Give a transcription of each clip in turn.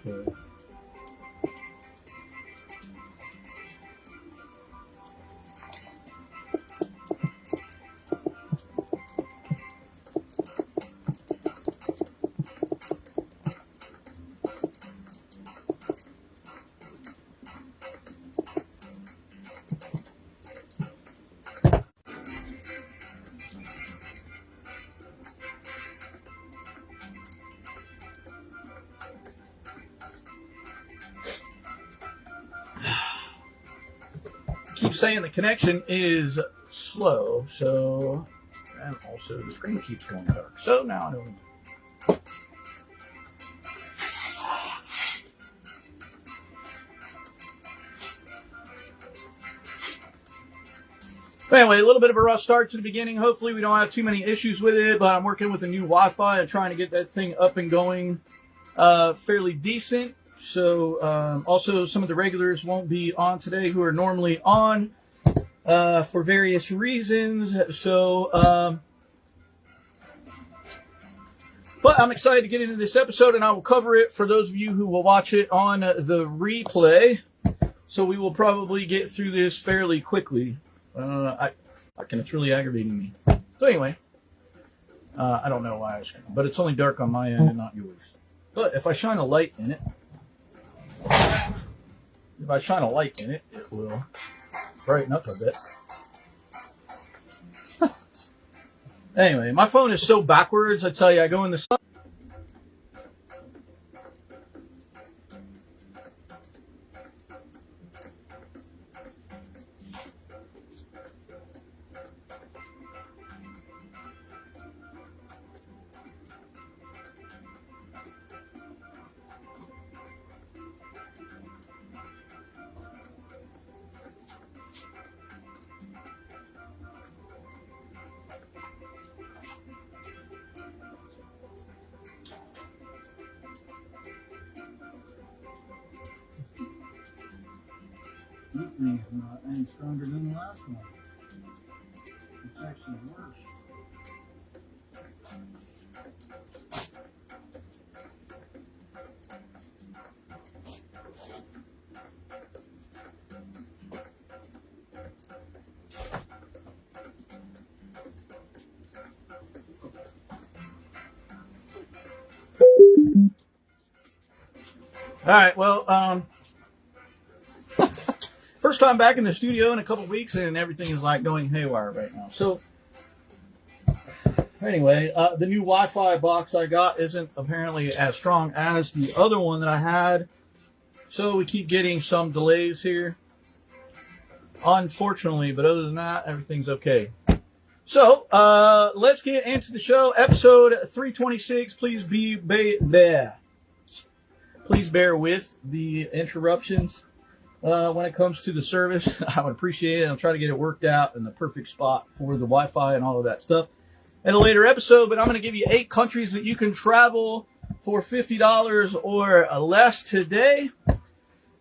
So. Keep saying the connection is slow, so, and also the screen keeps going dark. So now I don't. Anyway, a little bit of a rough start to the beginning. Hopefully we don't have too many issues with it, but I'm working with a new Wi-Fi and trying to get that thing up and going fairly decent. So also some of the regulars won't be on today who are normally on for various reasons. So, but I'm excited to get into this episode, and I will cover it for those of you who will watch it on the replay. So we will probably get through this fairly quickly. It's really aggravating me. So anyway, I don't know why but it's only dark on my end and not yours. But if I shine a light in it, it will brighten up a bit. Anyway, my phone is so backwards, I tell you, I go in the sun. It's not any stronger than the last one. It's actually worse. All right, well, first time back in the studio in a couple weeks, and everything is like going haywire right now. So anyway, the new Wi-Fi box I got isn't apparently as strong as the other one that I had. So we keep getting some delays here, unfortunately, but other than that, everything's okay. So let's get into the show. Episode 326. Please bear with the interruptions. When it comes to the service, I would appreciate it. I'll try to get it worked out in the perfect spot for the Wi-Fi and all of that stuff in a later episode. But I'm going to give you 8 countries that you can travel for $50 or less today.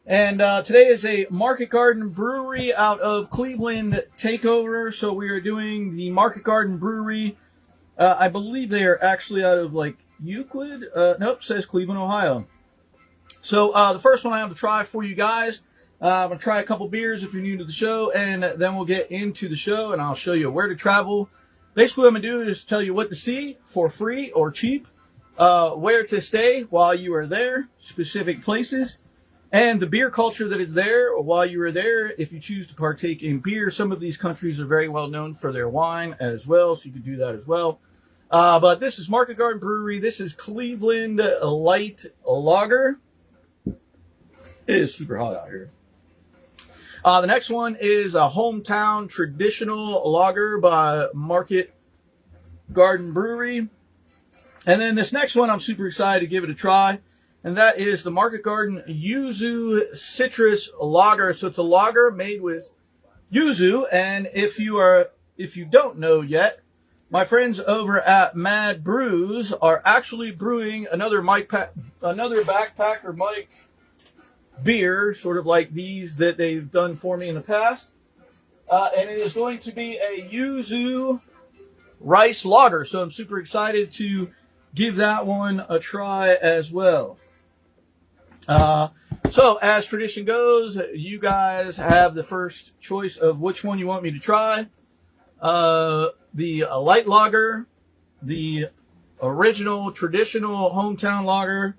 And today is a Market Garden Brewery out of Cleveland takeover. So we are doing the Market Garden Brewery. I believe they are actually out of like Euclid. Nope, says Cleveland, Ohio. So the first one I have to try for you guys. I'm going to try a couple beers if you're new to the show, and then we'll get into the show, and I'll show you where to travel. Basically, what I'm going to do is tell you what to see for free or cheap, where to stay while you are there, specific places, and the beer culture that is there while you are there. If you choose to partake in beer, some of these countries are very well known for their wine as well, so you can do that as well. But this is Market Garden Brewery. This is Cleveland Light Lager. It is super hot out here. The next one is a Hometown Traditional Lager by Market Garden Brewery. And then this next one, I'm super excited to give it a try. And that is the Market Garden Yuzu Citrus Lager. So it's a lager made with yuzu. And if you don't know yet, my friends over at Mad Brews are actually brewing another backpacker Mike beer, sort of like these that they've done for me in the past. And it is going to be a yuzu rice lager. So I'm super excited to give that one a try as well. So as tradition goes, you guys have the first choice of which one you want me to try. The light lager, the original traditional hometown lager,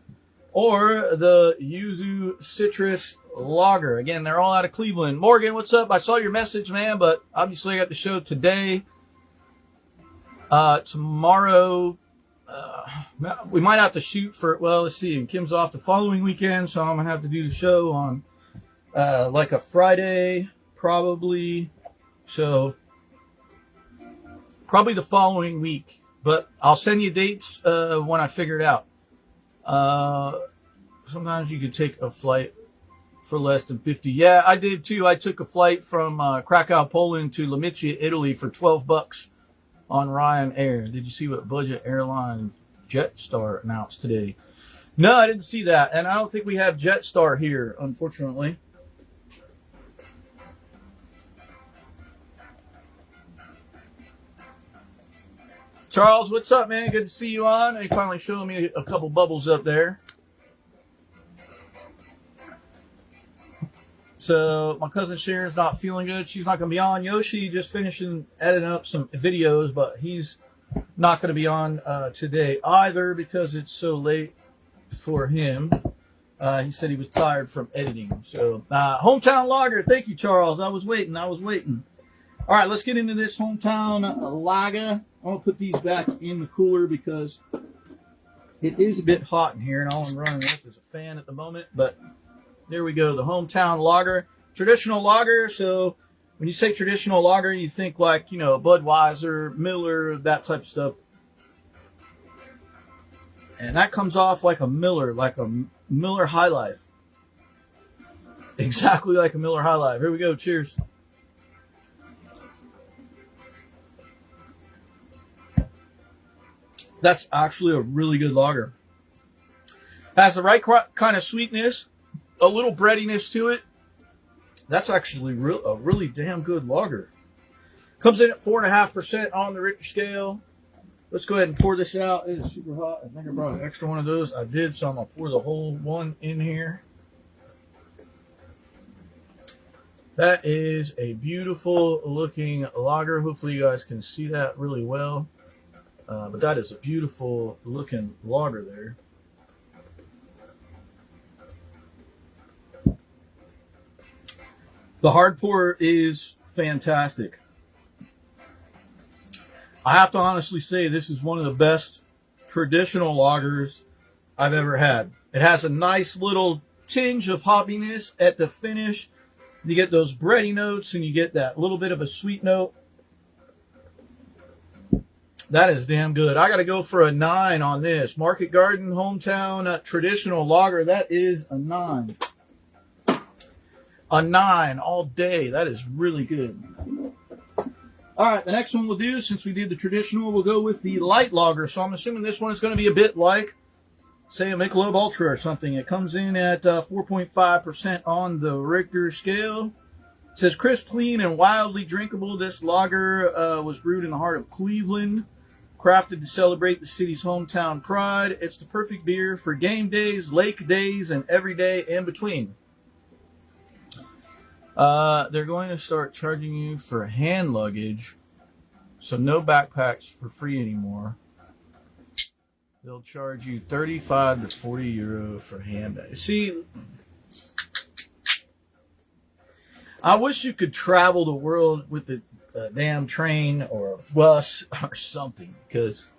or the yuzu citrus lager. Again, they're all out of Cleveland. Morgan, what's up? I saw your message, man, but obviously I got the show today. Tomorrow, we might have to shoot for, well, let's see. Kim's off the following weekend, so I'm going to have to do the show on like a Friday, probably. So, probably the following week. But I'll send you dates when I figure it out. Sometimes you could take a flight for less than 50. Yeah, I did too. I took a flight from Krakow, Poland to Lamizia, Italy for $12 on Ryanair. Did you see what budget airline Jetstar announced today? No, I didn't see that. And I don't think we have Jetstar here, unfortunately. Charles, what's up, man? Good to see you on. You finally showing me a couple bubbles up there. So my cousin Sharon's not feeling good. She's not going to be on. Yoshi just finishing editing up some videos, but he's not going to be on today either because it's so late for him. He said he was tired from editing. So hometown lager. Thank you, Charles. I was waiting. All right, let's get into this hometown lager. I'm going to put these back in the cooler because it is a bit hot in here, and all I'm running with is a fan at the moment. But there we go, the hometown lager. Traditional lager, so when you say traditional lager, you think like, Budweiser, Miller, that type of stuff. And that comes off like a Miller High Life. Exactly like a Miller High Life. Here we go, cheers. That's actually a really good lager. Has the right kind of sweetness, a little breadiness to it. That's actually a really damn good lager. Comes in at 4.5% on the Richter scale. Let's go ahead and pour this out. It is super hot. I think I brought an extra one of those. I did, so I'm going to pour the whole one in here. That is a beautiful looking lager. Hopefully you guys can see that really well. But that is a beautiful looking lager there. The hard pour is fantastic. I have to honestly say this is one of the best traditional lagers I've ever had. It has a nice little tinge of hoppiness at the finish. You get those bready notes and you get that little bit of a sweet note. That is damn good. I got to go for a 9 on this. Market Garden Hometown Traditional Lager. That is a 9. A 9 all day. That is really good. All right, the next one we'll do, since we did the traditional, we'll go with the light lager. So I'm assuming this one is going to be a bit like, say, a Michelob Ultra or something. It comes in at 4.5% on the Richter scale. It says crisp, clean, and wildly drinkable. This lager was brewed in the heart of Cleveland, crafted to celebrate the city's hometown pride. It's the perfect beer for game days, lake days, and every day in between. They're going to start charging you for hand luggage, so no backpacks for free anymore. They'll charge you 35 to 40 euro for handbags. See, I wish you could travel the world with a damn train or a bus or something, because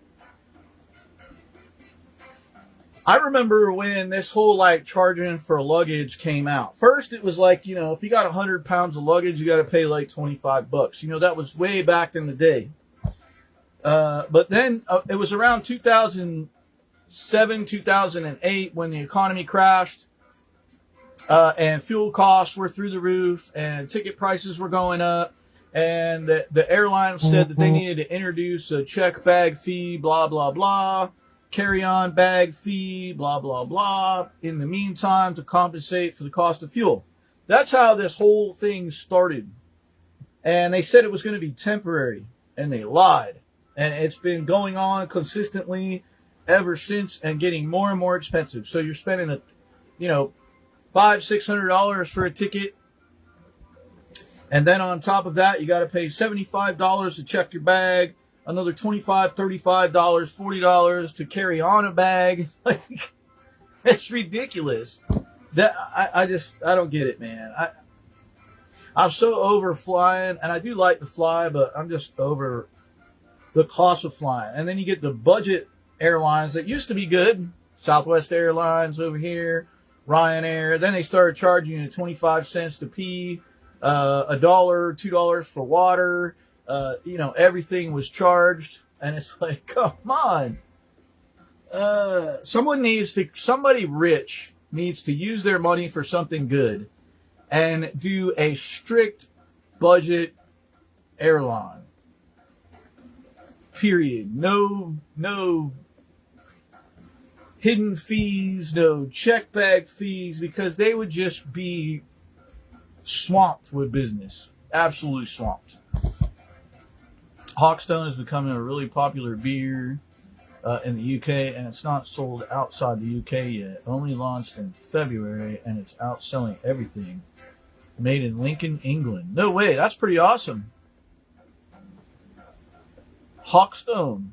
I remember when this whole charging for luggage came out. First, it was if you got 100 pounds of luggage, you got to pay $25. That was way back in the day. But then it was around 2007, 2008 when the economy crashed. And fuel costs were through the roof, and ticket prices were going up, and the airlines said that they needed to introduce a check bag fee, blah, blah, blah, carry-on bag fee, blah, blah, blah, in the meantime to compensate for the cost of fuel. That's how this whole thing started. And they said it was going to be temporary, and they lied. And it's been going on consistently ever since and getting more and more expensive. So you're spending $600 for a ticket. And then on top of that, you got to pay $75 to check your bag, another $25, $35, $40 to carry on a bag. Like, it's ridiculous. That I don't get it, man. I'm so over flying, and I do like to fly, but I'm just over the cost of flying. And then you get the budget airlines that used to be good, Southwest Airlines over here, Ryanair. Then they started charging you 25 cents to pee. $1, $2 for water, everything was charged, and it's like, come on. Somebody rich needs to use their money for something good and do a strict budget airline. Period. No hidden fees, no check bag fees, because they would just be swamped with business. Absolutely swamped. Hawkstone is becoming a really popular beer in the UK, and it's not sold outside the UK yet. Only launched in February, and it's outselling everything. Made in Lincoln, England. No way, that's pretty awesome. Hawkstone.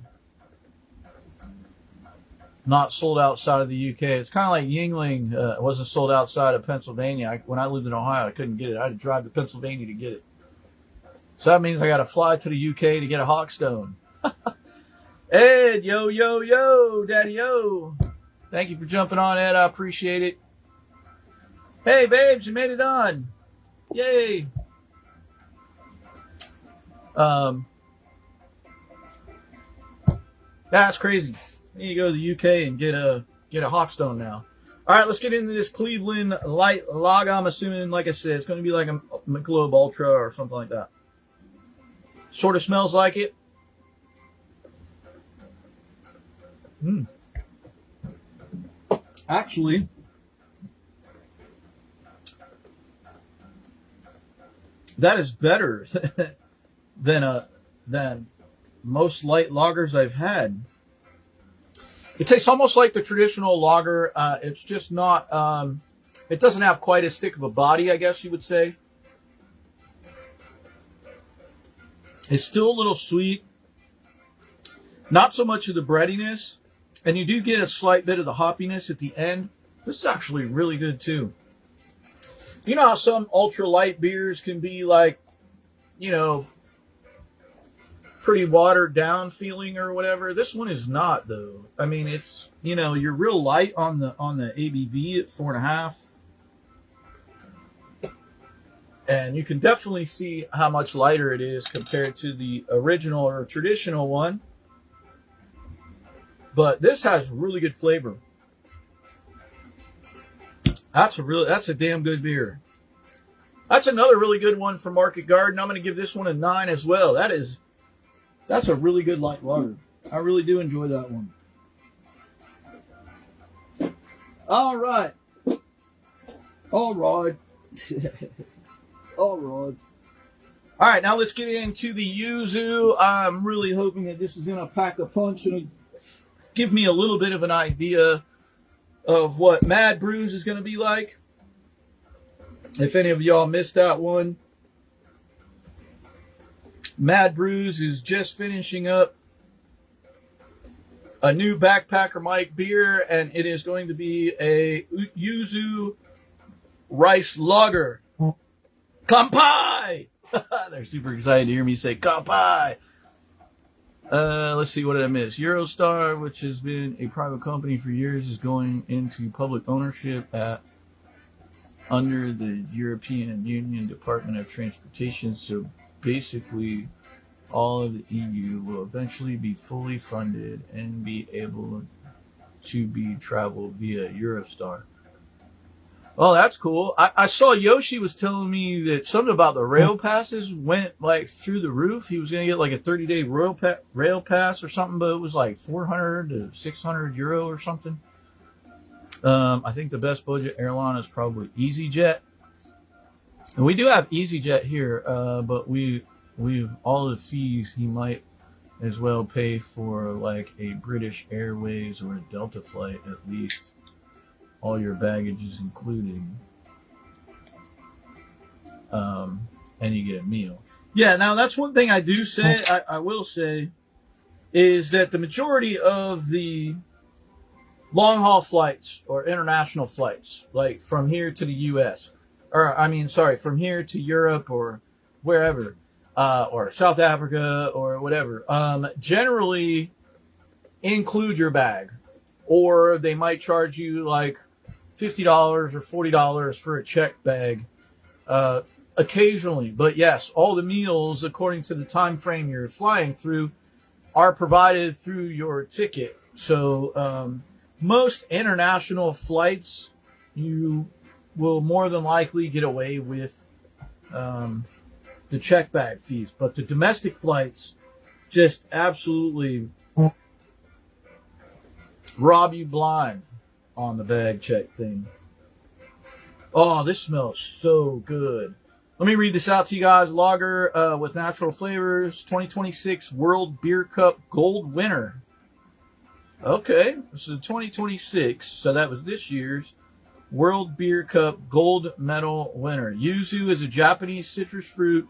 Not sold outside of the UK. It's kind of like Yingling. It wasn't sold outside of Pennsylvania. When I lived in Ohio, I couldn't get it. I had to drive to Pennsylvania to get it. So that means I got to fly to the UK to get a Hawkstone. Ed, yo, daddy, yo. Thank you for jumping on, Ed. I appreciate it. Hey, babes, you made it on. Yay. That's crazy. I need to go to the UK and get a Hawkstone now. All right, let's get into this Cleveland Light Lager. I'm assuming, like I said, it's going to be like a Michelob Ultra or something like that. Sort of smells like it. Actually, that is better than most light lagers I've had. It tastes almost like the traditional lager. It's just not, it doesn't have quite as thick of a body, I guess you would say. It's still a little sweet. Not so much of the breadiness. And you do get a slight bit of the hoppiness at the end. This is actually really good too. You know how some ultra light beers can be like, pretty watered down feeling or whatever. This one is not, though. I mean, it's, you're real light on the ABV at 4.5. And you can definitely see how much lighter it is compared to the original or traditional one. But this has really good flavor. That's a damn good beer. That's another really good one from Market Garden. I'm going to give this one a 9 as well. That's a really good light lager. I really do enjoy that one. All right. All right. All right, now let's get into the yuzu. I'm really hoping that this is going to pack a punch and give me a little bit of an idea of what Mad Brews is going to be like. If any of y'all missed that one, Mad Brews is just finishing up a new Backpacker Mike beer, and it is going to be a yuzu rice lager. Kampai! They're super excited to hear me say Kampai. Let's see, what did I miss? Eurostar, which has been a private company for years, is going into public ownership under the European Union Department of Transportation. So basically, all of the EU will eventually be fully funded and be able to be traveled via Eurostar. Oh, that's cool. I saw Yoshi was telling me that something about the rail passes went like through the roof. He was going to get like a 30-day rail pass or something, but it was like 400 to 600 euro or something. I think the best budget airline is probably EasyJet. And we do have EasyJet here, but we've all the fees he might as well pay for like a British Airways or a Delta flight at least. All your baggage is included. and you get a meal. Yeah, now that's one thing I do say, I will say, is that the majority of the long haul flights or international flights, like from here to the US, or I mean, sorry, from here to Europe or wherever, or South Africa or whatever, generally include your bag, or they might charge you like $50 or $40 for a check bag, occasionally. But yes, all the meals, according to the time frame you're flying through, are provided through your ticket. So most international flights, you will more than likely get away with the check bag fees. But the domestic flights just absolutely rob you blind on the bag check thing. Oh, this smells so good. Let me read this out to you guys. Lager with natural flavors, 2026 World Beer Cup Gold winner. Okay, this is 2026, so that was this year's World Beer Cup Gold Medal winner. Yuzu is a Japanese citrus fruit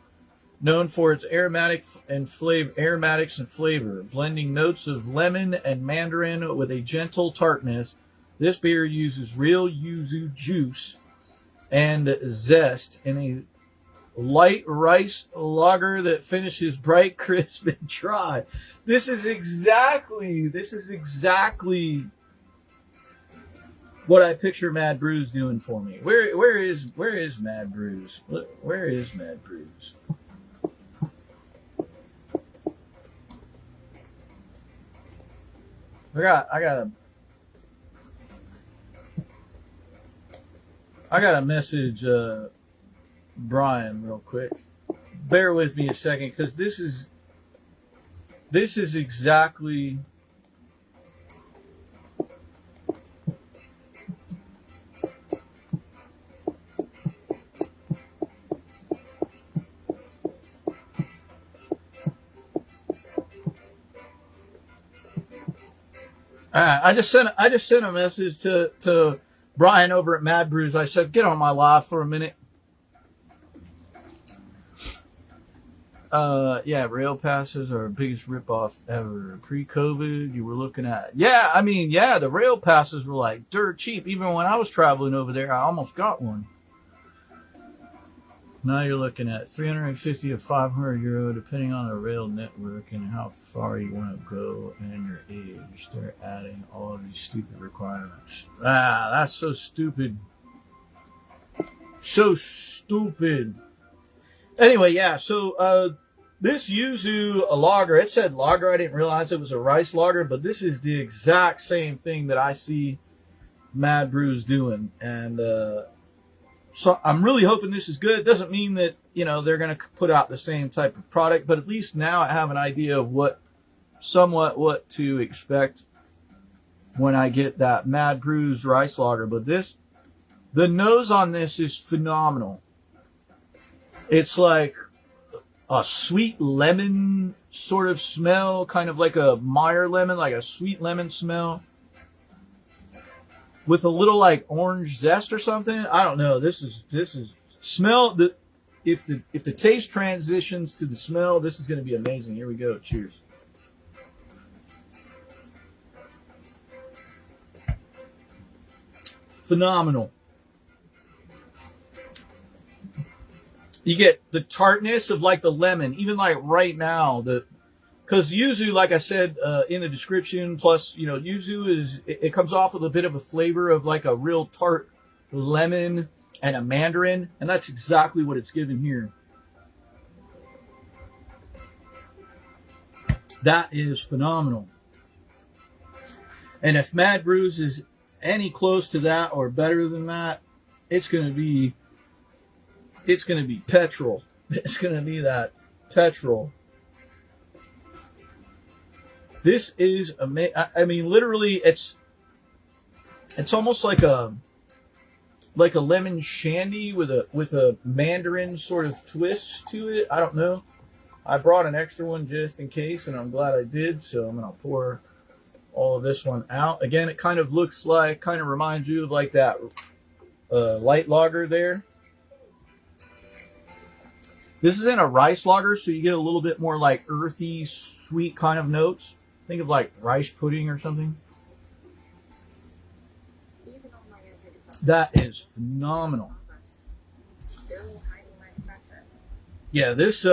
known for its aromatics and flavor, blending notes of lemon and mandarin with a gentle tartness. This beer uses real yuzu juice and zest in a light rice lager that finishes bright, crisp, and dry. This is exactly what I picture Mad Brews doing for me. Where is Mad Brews? Where is Mad Brews? I gotta message Brian real quick. Bear with me a second, because this is exactly I just sent a message to Brian over at Mad Brews. I said, get on my live for a minute. Yeah, rail passes are the biggest ripoff ever. Pre-COVID, you were looking at, the rail passes were like dirt cheap. Even when I was traveling over there, I almost got one. Now you're looking at 350 to 500 euro, depending on the rail network and how far you want to go and your age. They're adding all of these stupid requirements. That's so stupid. So stupid. Anyway, yeah, so this yuzu lager, it said lager. I didn't realize it was a rice lager, but this is the exact same thing that I see Mad Brews doing. And so I'm really hoping this is good. It doesn't mean that, they're going to put out the same type of product, but at least now I have an idea of what to expect when I get that Mad Brews rice lager. But the nose on this is phenomenal. It's like a sweet lemon sort of smell, kind of like a Meyer lemon, like a sweet lemon smell, with a little like orange zest or something. I don't know. This is smell. If the taste transitions to the smell, this is going to be amazing. Here we go. Cheers. Phenomenal. You get the tartness of like the lemon, even like right now, because yuzu, like I said in the description, plus, yuzu it comes off with a bit of a flavor of like a real tart lemon and a mandarin, and that's exactly what it's given here. That is phenomenal. And if Mad Brews is any close to that or better than that, it's going to be petrol. It's going to be that petrol. This is amazing. I mean, literally, it's almost like a lemon shandy with a mandarin sort of twist to it. I don't know. I brought an extra one just in case, and I'm glad I did. So I'm gonna pour all of this one out. Again, it kind of reminds you of like that light lager there. This is in a rice lager, so you get a little bit more like earthy, sweet kind of notes. Think of like rice pudding or something. That is phenomenal. Yeah, this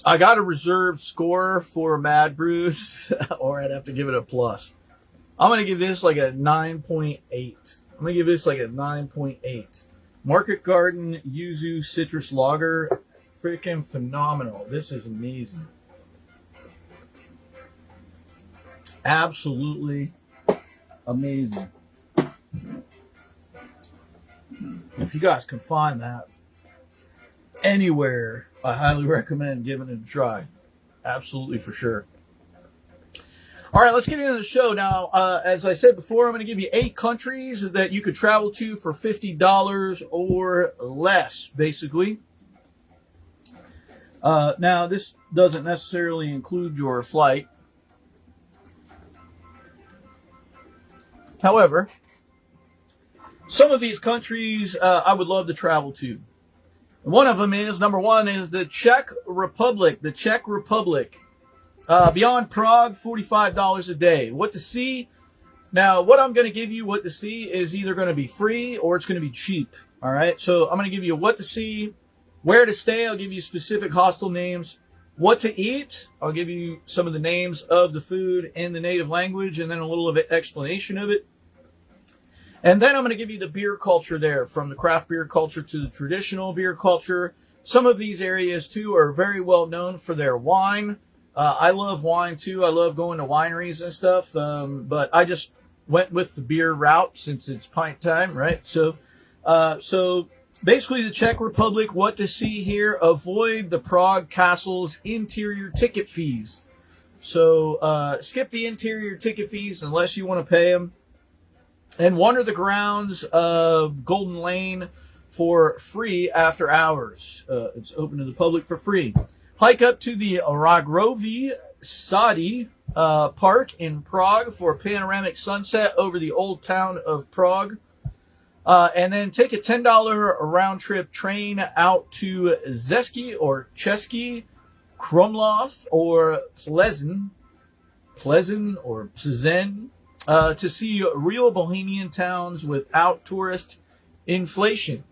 I got a reserved score for Mad Brews, or I'd have to give it a plus. I'm going to give this like a 9.8. I'm going to give this like a 9.8. Market Garden Yuzu Citrus Lager. Freaking phenomenal. This is amazing. Absolutely amazing. If you guys can find that anywhere, I highly recommend giving it a try. Absolutely, for sure. All right, let's get into the show now. As I said before, I'm going to give you 8 countries that you could travel to for $50 or less, basically. Now, this doesn't necessarily include your flight. However, some of these countries I would love to travel to. One of them is, number one, is the Czech Republic. The Czech Republic. Beyond Prague, $45 a day. What to see? Now, what I'm going to give you, what to see, is either going to be free or it's going to be cheap. All right? So I'm going to give you what to see, where to stay. I'll give you specific hostel names. What to eat. I'll give you some of the names of the food in the native language and then a little of an explanation of it. And then I'm going to give you the beer culture there, from the craft beer culture to the traditional beer culture. Some of these areas, too, are very well known for their wine. I love wine, too. I love going to wineries and stuff. But I just went with the beer route since it's pint time, right? So basically the Czech Republic, what to see here: avoid the Prague Castle's interior ticket fees. So skip the interior ticket fees unless you want to pay them. And wander the grounds of Golden Lane for free after hours. It's open to the public for free. Hike up to the Ragrovi Sadi Park in Prague for a panoramic sunset over the old town of Prague. And then take a $10 round-trip train out to Zeski or Chesky, Kromlov or Plzeň or Plzeň. To see real Bohemian towns without tourist inflation.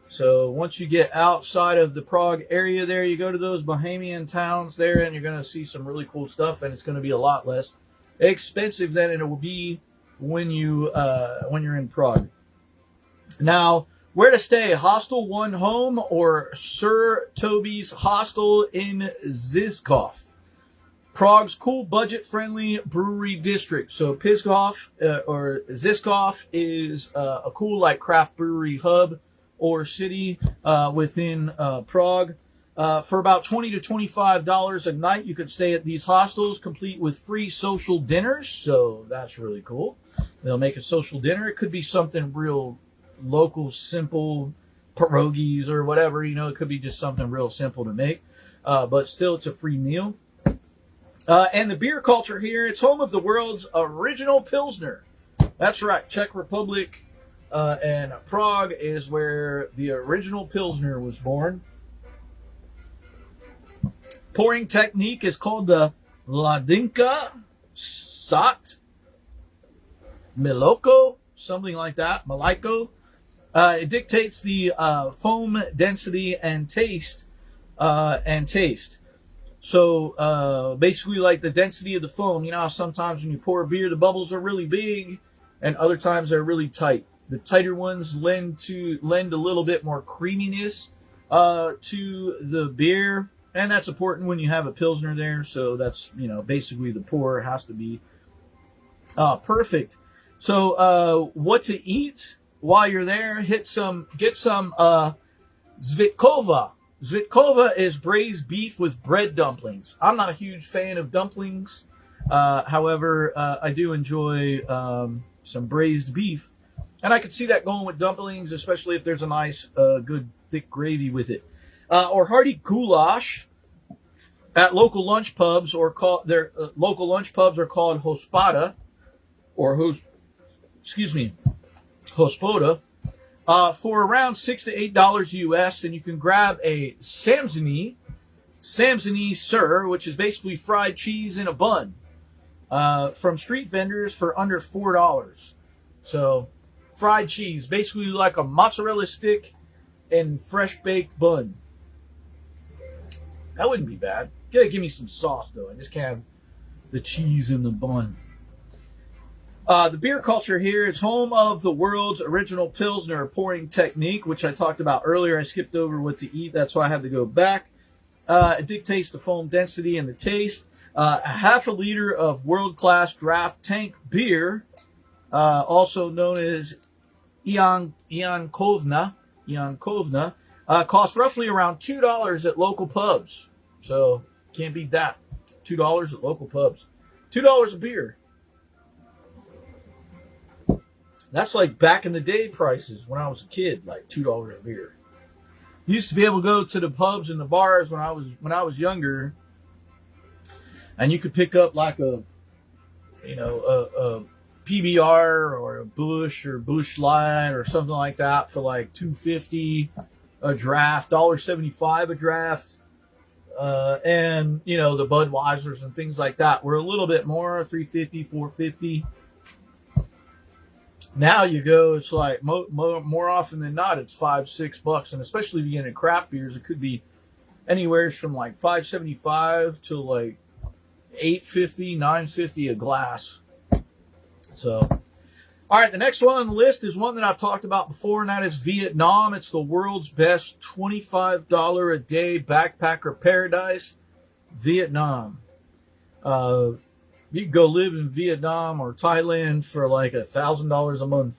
So once you get outside of the Prague area there, you go to those Bohemian towns there, and you're going to see some really cool stuff, and it's going to be a lot less expensive than it will be when you're in Prague. Now, where to stay? Hostel One Home or Sir Toby's Hostel in Žižkov. Prague's cool, budget-friendly brewery district. So Pskov or Žižkov is a cool, like, craft brewery hub or city within Prague. For about $20 to $25 a night, you could stay at these hostels, complete with free social dinners. So that's really cool. They'll make a social dinner. It could be something real local, simple, pierogies or whatever. You know, it could be just something real simple to make. But still, it's a free meal. And the beer culture here, it's home of the world's original Pilsner. That's right, Czech Republic and Prague is where the original Pilsner was born. Pouring technique is called the Ladinka Sat Miloko, something like that, Maliko. It dictates the foam density and taste. So basically, like the density of the foam. You know how sometimes when you pour a beer, the bubbles are really big, and other times they're really tight. The tighter ones lend a little bit more creaminess to the beer, and that's important when you have a Pilsner there. So that's, you know, basically the pour has to be perfect. So what to eat while you're there? Get some Zvitkova. Zvitkova is braised beef with bread dumplings. I'm not a huge fan of dumplings. However, I do enjoy some braised beef. And I could see that going with dumplings, especially if there's a nice, good, thick gravy with it. Or hearty goulash at local lunch pubs, local lunch pubs are called hospoda, or excuse me, hospoda, for around $6 to $8 US, and you can grab a Samsonite sir, which is basically fried cheese in a bun, from street vendors for under $4. So, fried cheese, basically like a mozzarella stick and fresh baked bun. That wouldn't be bad. You gotta give me some sauce though. I just can't have the cheese in the bun. The beer culture here is home of the world's original Pilsner pouring technique, which I talked about earlier. I skipped over what to eat. That's why I had to go back. It dictates the foam density and the taste. A half a liter of world-class draft tank beer, also known as Iankovna, costs roughly around $2 at local pubs. So, can't beat that. $2 at local pubs. $2 a beer. That's like back in the day prices when I was a kid, like $2 a beer. Used to be able to go to the pubs and the bars when I was younger, and you could pick up like a PBR or a Busch or Busch Light or something like that for like $2.50 a draft, $1.75 a draft, and the Budweisers and things like that were a little bit more, $3.50, $4.50. Now you go, it's like more often than not, it's $5-6, and especially if you get into craft beers, it could be anywhere from like $5.75 to like $8.50, $9.50 a glass. So, all right, the next one on the list is one that I've talked about before, and that is Vietnam. It's the world's best $25 a day backpacker paradise, Vietnam. You can go live in Vietnam or Thailand for like $1,000 a month.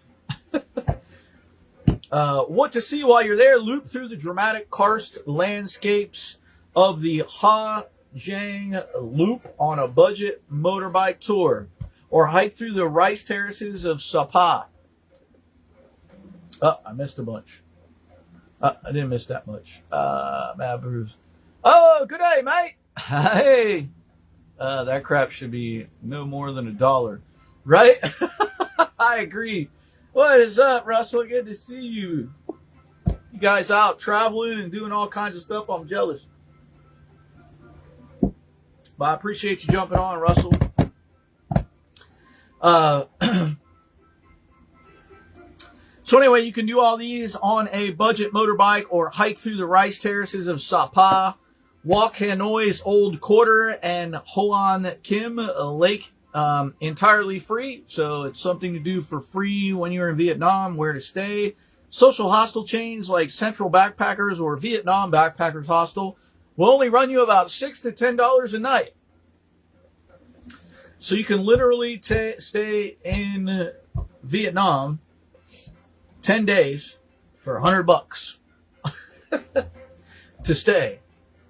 What to see while you're there? Loop through the dramatic karst landscapes of the Ha Giang Loop on a budget motorbike tour, or hike through the rice terraces of Sapa. I missed a bunch. I didn't miss that much. Bad brews. Oh, good day, mate. Hey. That crap should be no more than $1, right? I agree. What is up, Russell? Good to see you. You guys out traveling and doing all kinds of stuff. I'm jealous. But I appreciate you jumping on, Russell. So anyway, you can do all these on a budget motorbike or hike through the rice terraces of Sapa. Walk Hanoi's Old Quarter and Hoan Kim Lake entirely free. So it's something to do for free when you're in Vietnam, where to stay. Social hostel chains like Central Backpackers or Vietnam Backpackers Hostel will only run you about $6 to $10 a night. So you can literally stay in Vietnam 10 days for $100 to stay.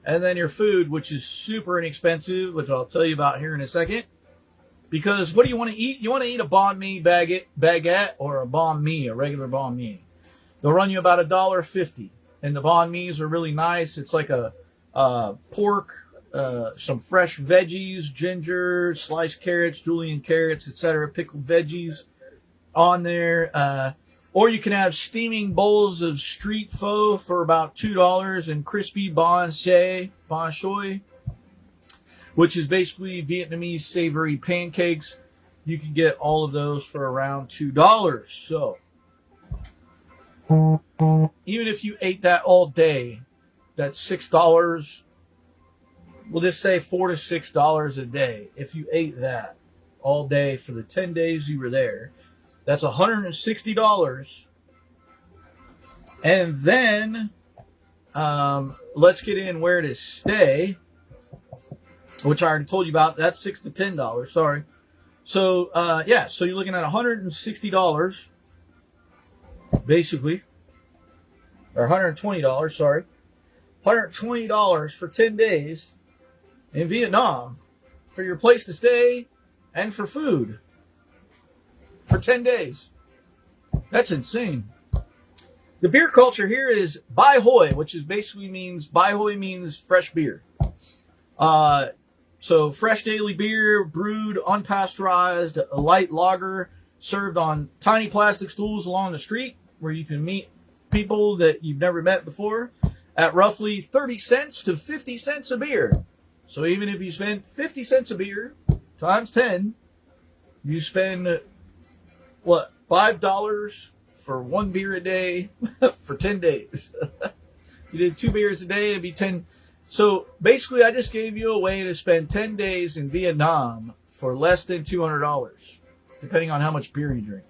And then your food, which is super inexpensive, which I'll tell you about here in a second. Because what do you want to eat? You want to eat a banh mi baguette or a banh mi, a regular banh mi. They'll run you about $1.50. And the banh mi's are really nice. It's like a pork, some fresh veggies, ginger, sliced carrots, julienne carrots, etc., pickled veggies on there. Or you can have steaming bowls of street pho for about $2 and crispy banh xoi, which is basically Vietnamese savory pancakes. You can get all of those for around $2. So, even if you ate that all day, that's $6. We'll just say $4 to $6 a day. If you ate that all day for the 10 days you were there, that's $160. And then let's get in where to stay, which I already told you about. That's $6 to $10. Sorry. So so you're looking at $160 basically, or $120. Sorry, $120 for 10 days in Vietnam for your place to stay and for food. For 10 days. That's insane. The beer culture here is Bai Hoi, which is basically means fresh beer. So fresh daily beer, brewed, unpasteurized, a light lager, served on tiny plastic stools along the street where you can meet people that you've never met before at roughly 30 cents to 50 cents a beer. So even if you spend 50 cents a beer times 10, you spend, what, $5 for one beer a day for 10 days. You did 2 beers a day, it'd be 10. So basically, I just gave you a way to spend 10 days in Vietnam for less than $200, depending on how much beer you drink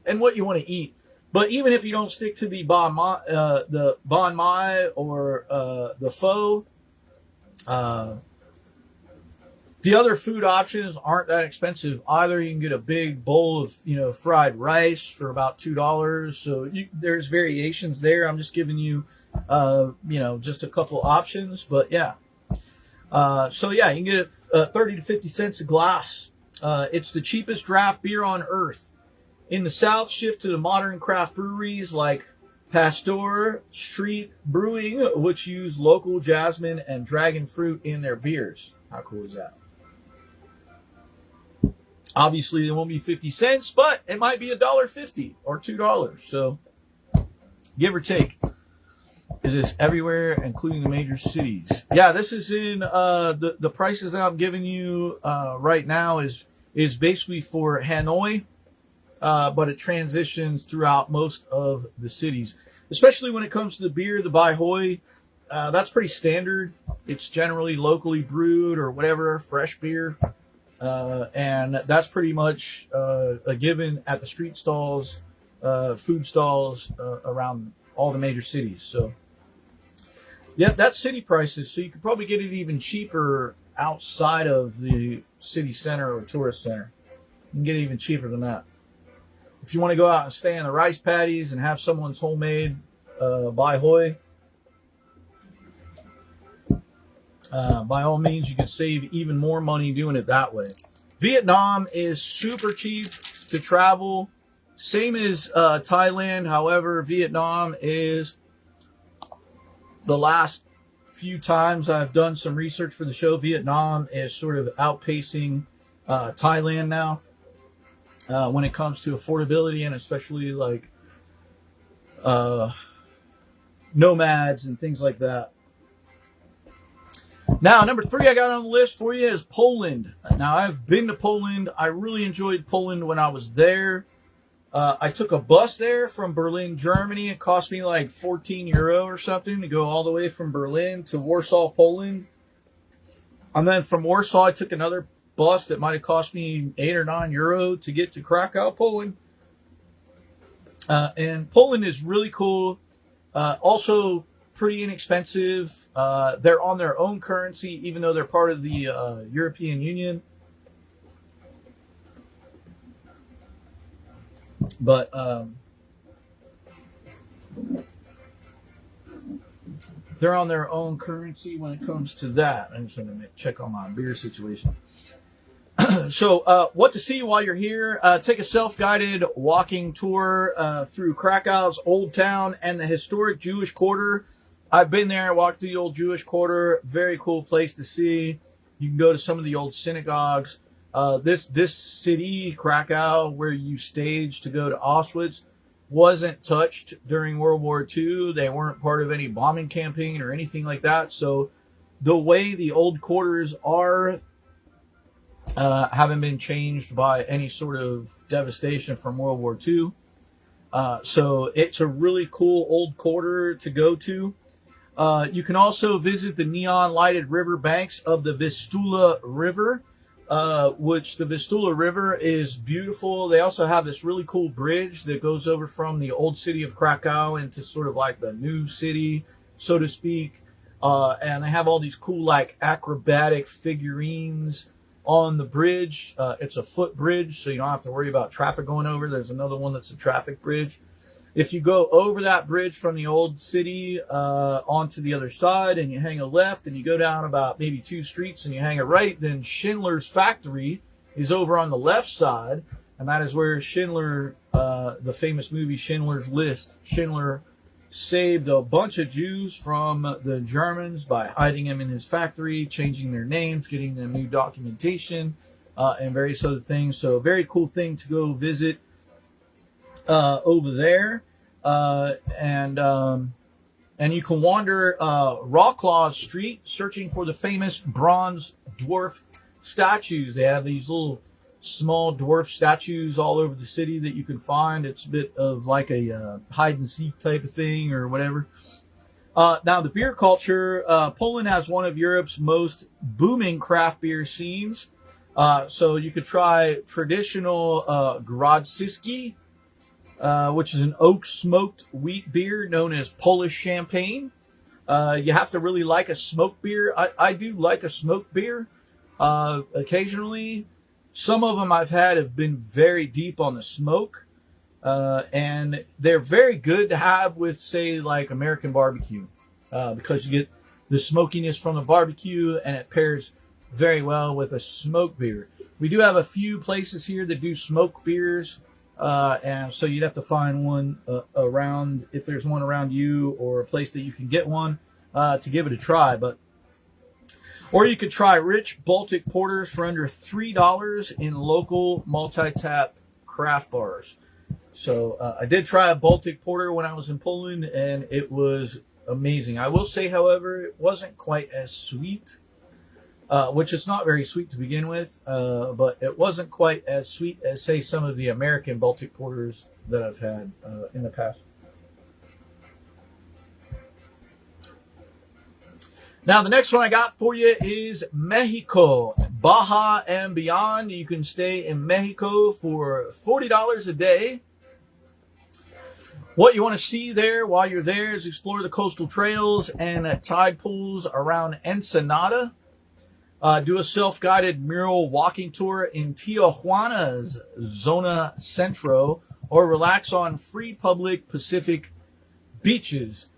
and what you want to eat. But even if you don't stick to the Bon Mai or the Pho, the other food options aren't that expensive either. You can get a big bowl of, fried rice for about $2. So there's variations there. I'm just giving you, just a couple options. But yeah. So yeah, you can get it 30 to 50 cents a glass. It's the cheapest draft beer on earth. In the South, shift to the modern craft breweries like Pasteur Street Brewing, which use local jasmine and dragon fruit in their beers. How cool is that? Obviously, it won't be 50 cents, but it might be $1.50 or $2. So, give or take. Is this everywhere, including the major cities? Yeah, this is in the prices that I'm giving you right now is basically for Hanoi, but it transitions throughout most of the cities, especially when it comes to the beer, the Bai Hoi. That's pretty standard. It's generally locally brewed or whatever, fresh beer. And that's pretty much a given at the street stalls, food stalls around all the major cities. So, yeah, that's city prices. So you could probably get it even cheaper outside of the city center or tourist center. You can get it even cheaper than that. If you want to go out and stay in the rice paddies and have someone's homemade Bai Hoi, by all means, you can save even more money doing it that way. Vietnam is super cheap to travel. Same as Thailand. However, Vietnam is, the last few times I've done some research for the show, Vietnam is sort of outpacing Thailand now when it comes to affordability, and especially like nomads and things like that. Now, number 3 I got on the list for you is Poland. Now, I've been to Poland. I really enjoyed Poland when I was there. I took a bus there from Berlin, Germany. It cost me like 14 euro or something to go all the way from Berlin to Warsaw, Poland. And then from Warsaw, I took another bus that might have cost me 8 or 9 euro to get to Krakow, Poland. And Poland is really cool. Also pretty inexpensive. They're on their own currency, even though they're part of the European Union. But they're on their own currency when it comes to that. I'm just going to check on my beer situation. So what to see while you're here? Take a self-guided walking tour through Krakow's Old Town and the historic Jewish Quarter. I've been there, walked through the old Jewish Quarter. Very cool place to see. You can go to some of the old synagogues. This city, Krakow, where you staged to go to Auschwitz, wasn't touched during World War II. They weren't part of any bombing campaign or anything like that. So the way the old quarters are haven't been changed by any sort of devastation from World War II. So it's a really cool old quarter to go to. You can also visit the neon lighted river banks of the Vistula River, which the Vistula River is beautiful. They also have this really cool bridge that goes over from the old city of Krakow into sort of like the new city, so to speak. And they have all these cool like acrobatic figurines on the bridge. It's a foot bridge, so you don't have to worry about traffic going over. There's another one that's a traffic bridge. If you go over that bridge from the old city onto the other side and you hang a left and you go down about maybe 2 streets and you hang a right, then Schindler's factory is over on the left side. And that is where Schindler, the famous movie Schindler's List, Schindler saved a bunch of Jews from the Germans by hiding them in his factory, changing their names, getting them new documentation, and various other things. So a very cool thing to go visit. over there, and you can wander Rawclaw Street searching for the famous bronze dwarf statues. They have these little small dwarf statues all over the city that you can find. It's a bit of like a hide and seek type of thing or whatever. Now, the beer culture, Poland has one of Europe's most booming craft beer scenes. So you could try traditional Grodziskie, which is an oak smoked wheat beer known as Polish champagne. You have to really like a smoked beer. I do like a smoked beer occasionally. Some of them I've had have been very deep on the smoke, and they're very good to have with, say, like American barbecue, because you get the smokiness from the barbecue, and it pairs very well with a smoked beer. We do have a few places here that do smoked beers, and so you'd have to find one around, if there's one around you or a place that you can get one to give it a try. Or you could try rich Baltic porters for under $3 in local multi-tap craft bars. So I did try a Baltic porter when I was in Poland, and it was amazing. I will say, however, it wasn't quite as sweet, which it's not very sweet to begin with, but it wasn't quite as sweet as, say, some of the American Baltic porters that I've had in the past. Now, the next one I got for you is Mexico. Baja and beyond. You can stay in Mexico for $40 a day. What you want to see there while you're there is explore the coastal trails and tide pools around Ensenada. Do a self-guided mural walking tour in Tijuana's Zona Centro, or relax on free public Pacific beaches.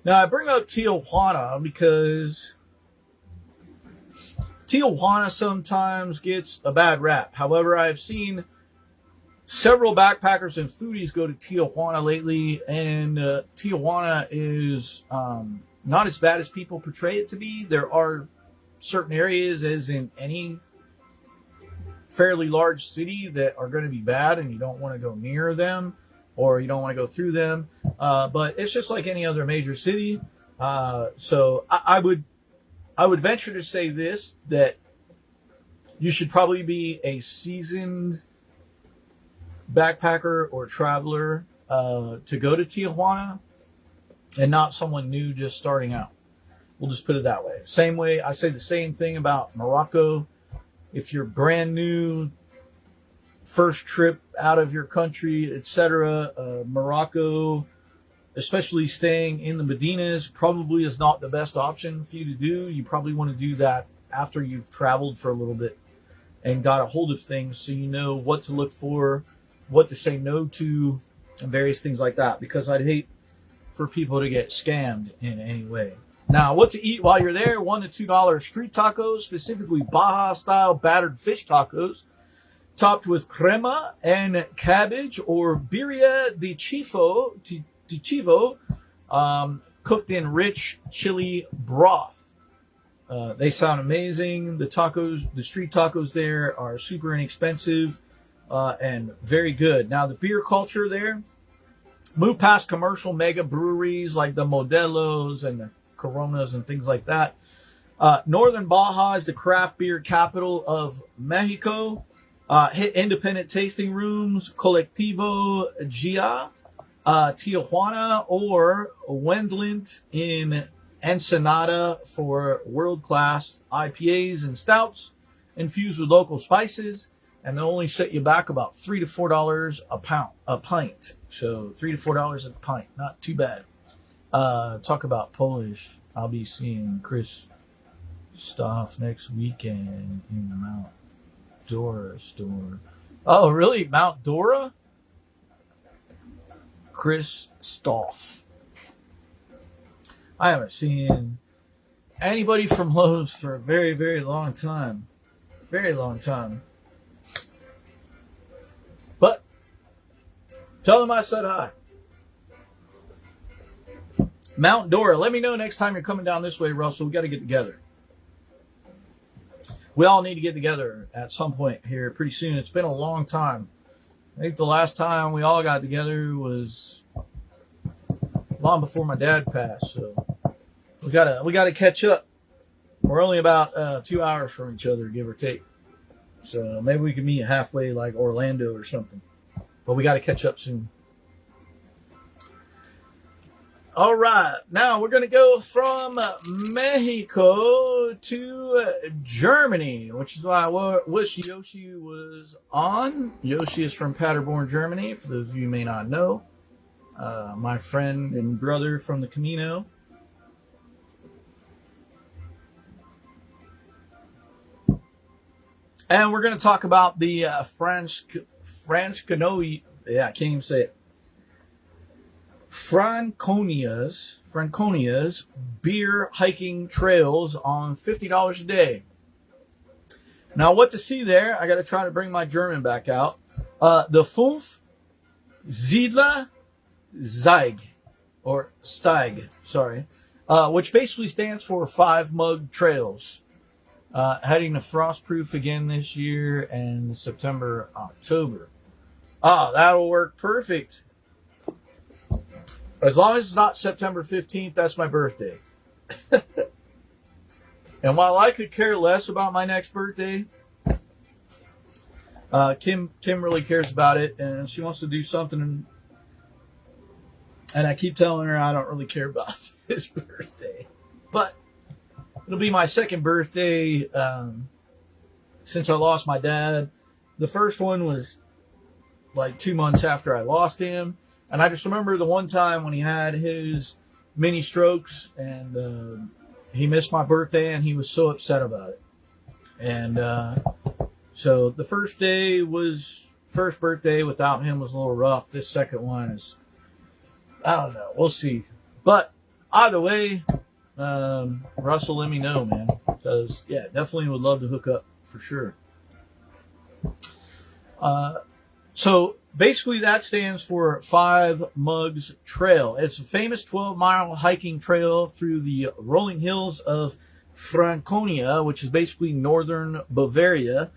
Now, I bring up Tijuana because Tijuana sometimes gets a bad rap. However, I've seen several backpackers and foodies go to Tijuana lately, and Tijuana is not as bad as people portray it to be. There are certain areas, as in any fairly large city, that are going to be bad, and you don't want to go near them, or you don't want to go through them. But it's just like any other major city. So I would venture to say this, that you should probably be a seasoned backpacker or traveler to go to Tijuana, and not someone new just starting out. We'll just put it that way. Same way I say the same thing about Morocco. If you're brand new, first trip out of your country, etc., Morocco, especially staying in the Medinas, probably is not the best option for you to do. You probably want to do that after you've traveled for a little bit and got a hold of things, so you know what to look for, what to say no to, and various things like that, because I'd hate for people to get scammed in any way. Now, what to eat while you're there: $1 to $2 street tacos, specifically Baja-style battered fish tacos, topped with crema and cabbage, or birria de chivo, cooked in rich chili broth. They sound amazing. The street tacos there are super inexpensive and very good. Now, the beer culture there, move past commercial mega breweries like the Modelos and the Coronas and things like that. Northern Baja is the craft beer capital of Mexico. Hit independent tasting rooms, Colectivo Gia, Tijuana, or Wendlandt in Ensenada for world-class IPAs and stouts infused with local spices, and they'll only set you back about $3 to $4 a pint. So $3 to $4 a pint, not too bad. Talk about Polish. I'll be seeing Chris Stoff next weekend in the Mount Dora store. Oh, really? Mount Dora? Chris Stoff. I haven't seen anybody from Lowe's for a very, very long time. Very long time. But tell them I said hi. Mount Dora. Let me know next time you're coming down this way, Russell. We got to get together. We all need to get together at some point here pretty soon. It's been a long time I think the last time we all got together was long before my dad passed. So we gotta catch up. We're only about 2 hours from each other, give or take. So maybe we can meet halfway, like Orlando or something. But we got to catch up soon. All right, now we're going to go from Mexico to Germany, which is why I wish Yoshi was on. Yoshi is from Paderborn, Germany, for those of you who may not know. My friend and brother from the Camino. And we're going to talk about the Franconia's beer hiking trails on $50 a day. Now, what to see there? I got to try to bring my German back out. The Fünf Ziedler Steig, which basically stands for 5 mug trails. Heading to Frostproof again this year and September, October. That'll work perfect. As long as it's not September 15th, that's my birthday. And while I could care less about my next birthday, Kim really cares about it, and she wants to do something. And I keep telling her I don't really care about this birthday. But it'll be my second birthday since I lost my dad. The first one was like 2 months after I lost him. And I just remember the one time when he had his mini strokes and he missed my birthday and he was so upset about it. And so the first birthday without him was a little rough. This second one is, I don't know. We'll see. But either way, Russell, let me know, man. Because, yeah, definitely would love to hook up for sure. So basically that stands for 5 Mugs Trail. It's a famous 12-mile hiking trail through the rolling hills of Franconia, which is basically northern Bavaria,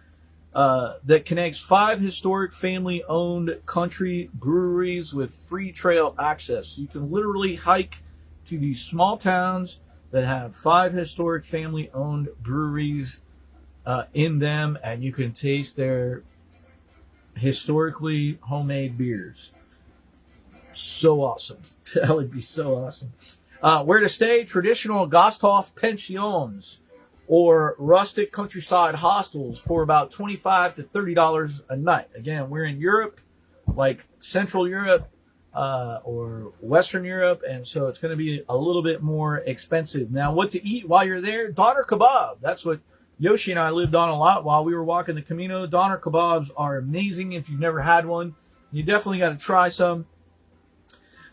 that connects 5 historic family-owned country breweries with free trail access. You can literally hike to these small towns that have 5 historic family-owned breweries in them, and you can taste their historically homemade beers. So awesome. That would be so awesome. Where to stay? Traditional Gasthof pensions or rustic countryside hostels for about $25 to $30 a night. Again, we're in Europe, like Central Europe or Western Europe, and so it's going to be a little bit more expensive. Now, what to eat while you're there? Doner kebab. That's what Yoshi and I lived on a lot while we were walking the Camino. Doner kebabs are amazing. If you've never had one, you definitely got to try some.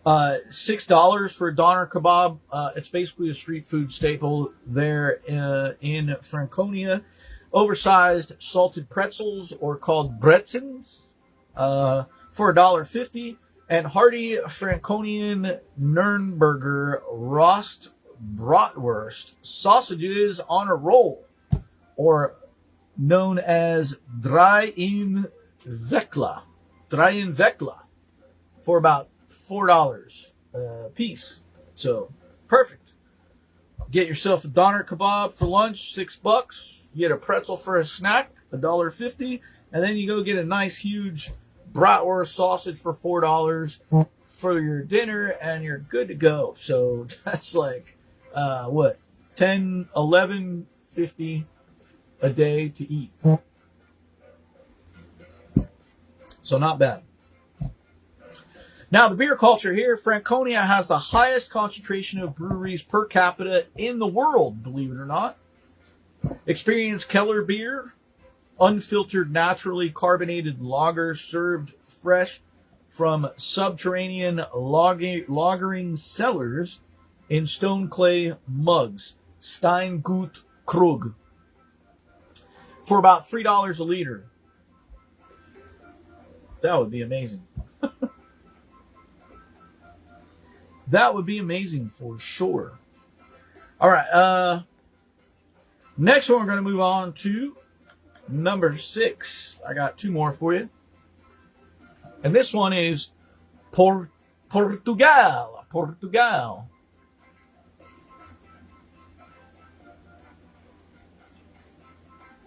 $6 for a doner kebab. It's basically a street food staple there in Franconia. Oversized salted pretzels, or called bretzens, for $1.50. And hearty Franconian Nürnberger Rost Bratwurst sausages on a roll, or known as Drei in Vekla, for about $4 a piece. So perfect. Get yourself a doner kebab for lunch, $6. You get a pretzel for a snack, $1.50, and then you go get a nice huge bratwurst sausage for $4 for your dinner, and you're good to go. So that's like what, 10, 11, 50 a day to eat. So not bad. Now, the beer culture here, Franconia has the highest concentration of breweries per capita in the world, believe it or not. Experience Keller beer, unfiltered, naturally carbonated lager served fresh from subterranean lagering cellars in stone clay mugs, Steingut Krug, for about $3 a liter. That would be amazing. That would be amazing for sure. All right. Next one, we're going to move on to number 6. I got 2 more for you. And this one is Portugal. Portugal.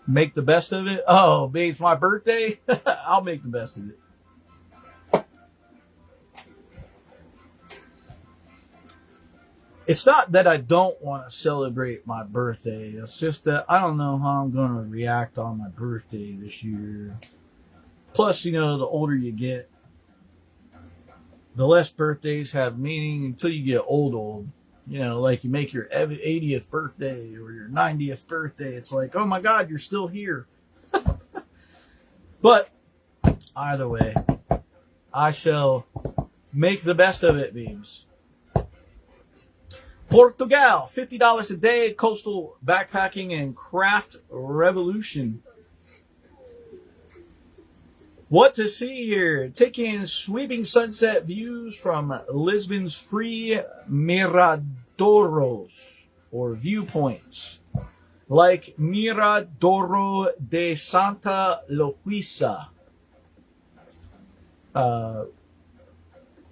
Make the best of it. Oh, babe, it's my birthday. I'll make the best of it. It's not that I don't want to celebrate my birthday. It's just that I don't know how I'm going to react on my birthday this year. Plus, the older you get, the less birthdays have meaning until you get old. Like you make your 80th birthday or your 90th birthday. It's like, oh my God, you're still here. But either way, I shall make the best of it, beams. Portugal, $50 a day, coastal backpacking and craft revolution. What to see here? Take in sweeping sunset views from Lisbon's free miradouros, or viewpoints, like Miradouro de Santa Luisa,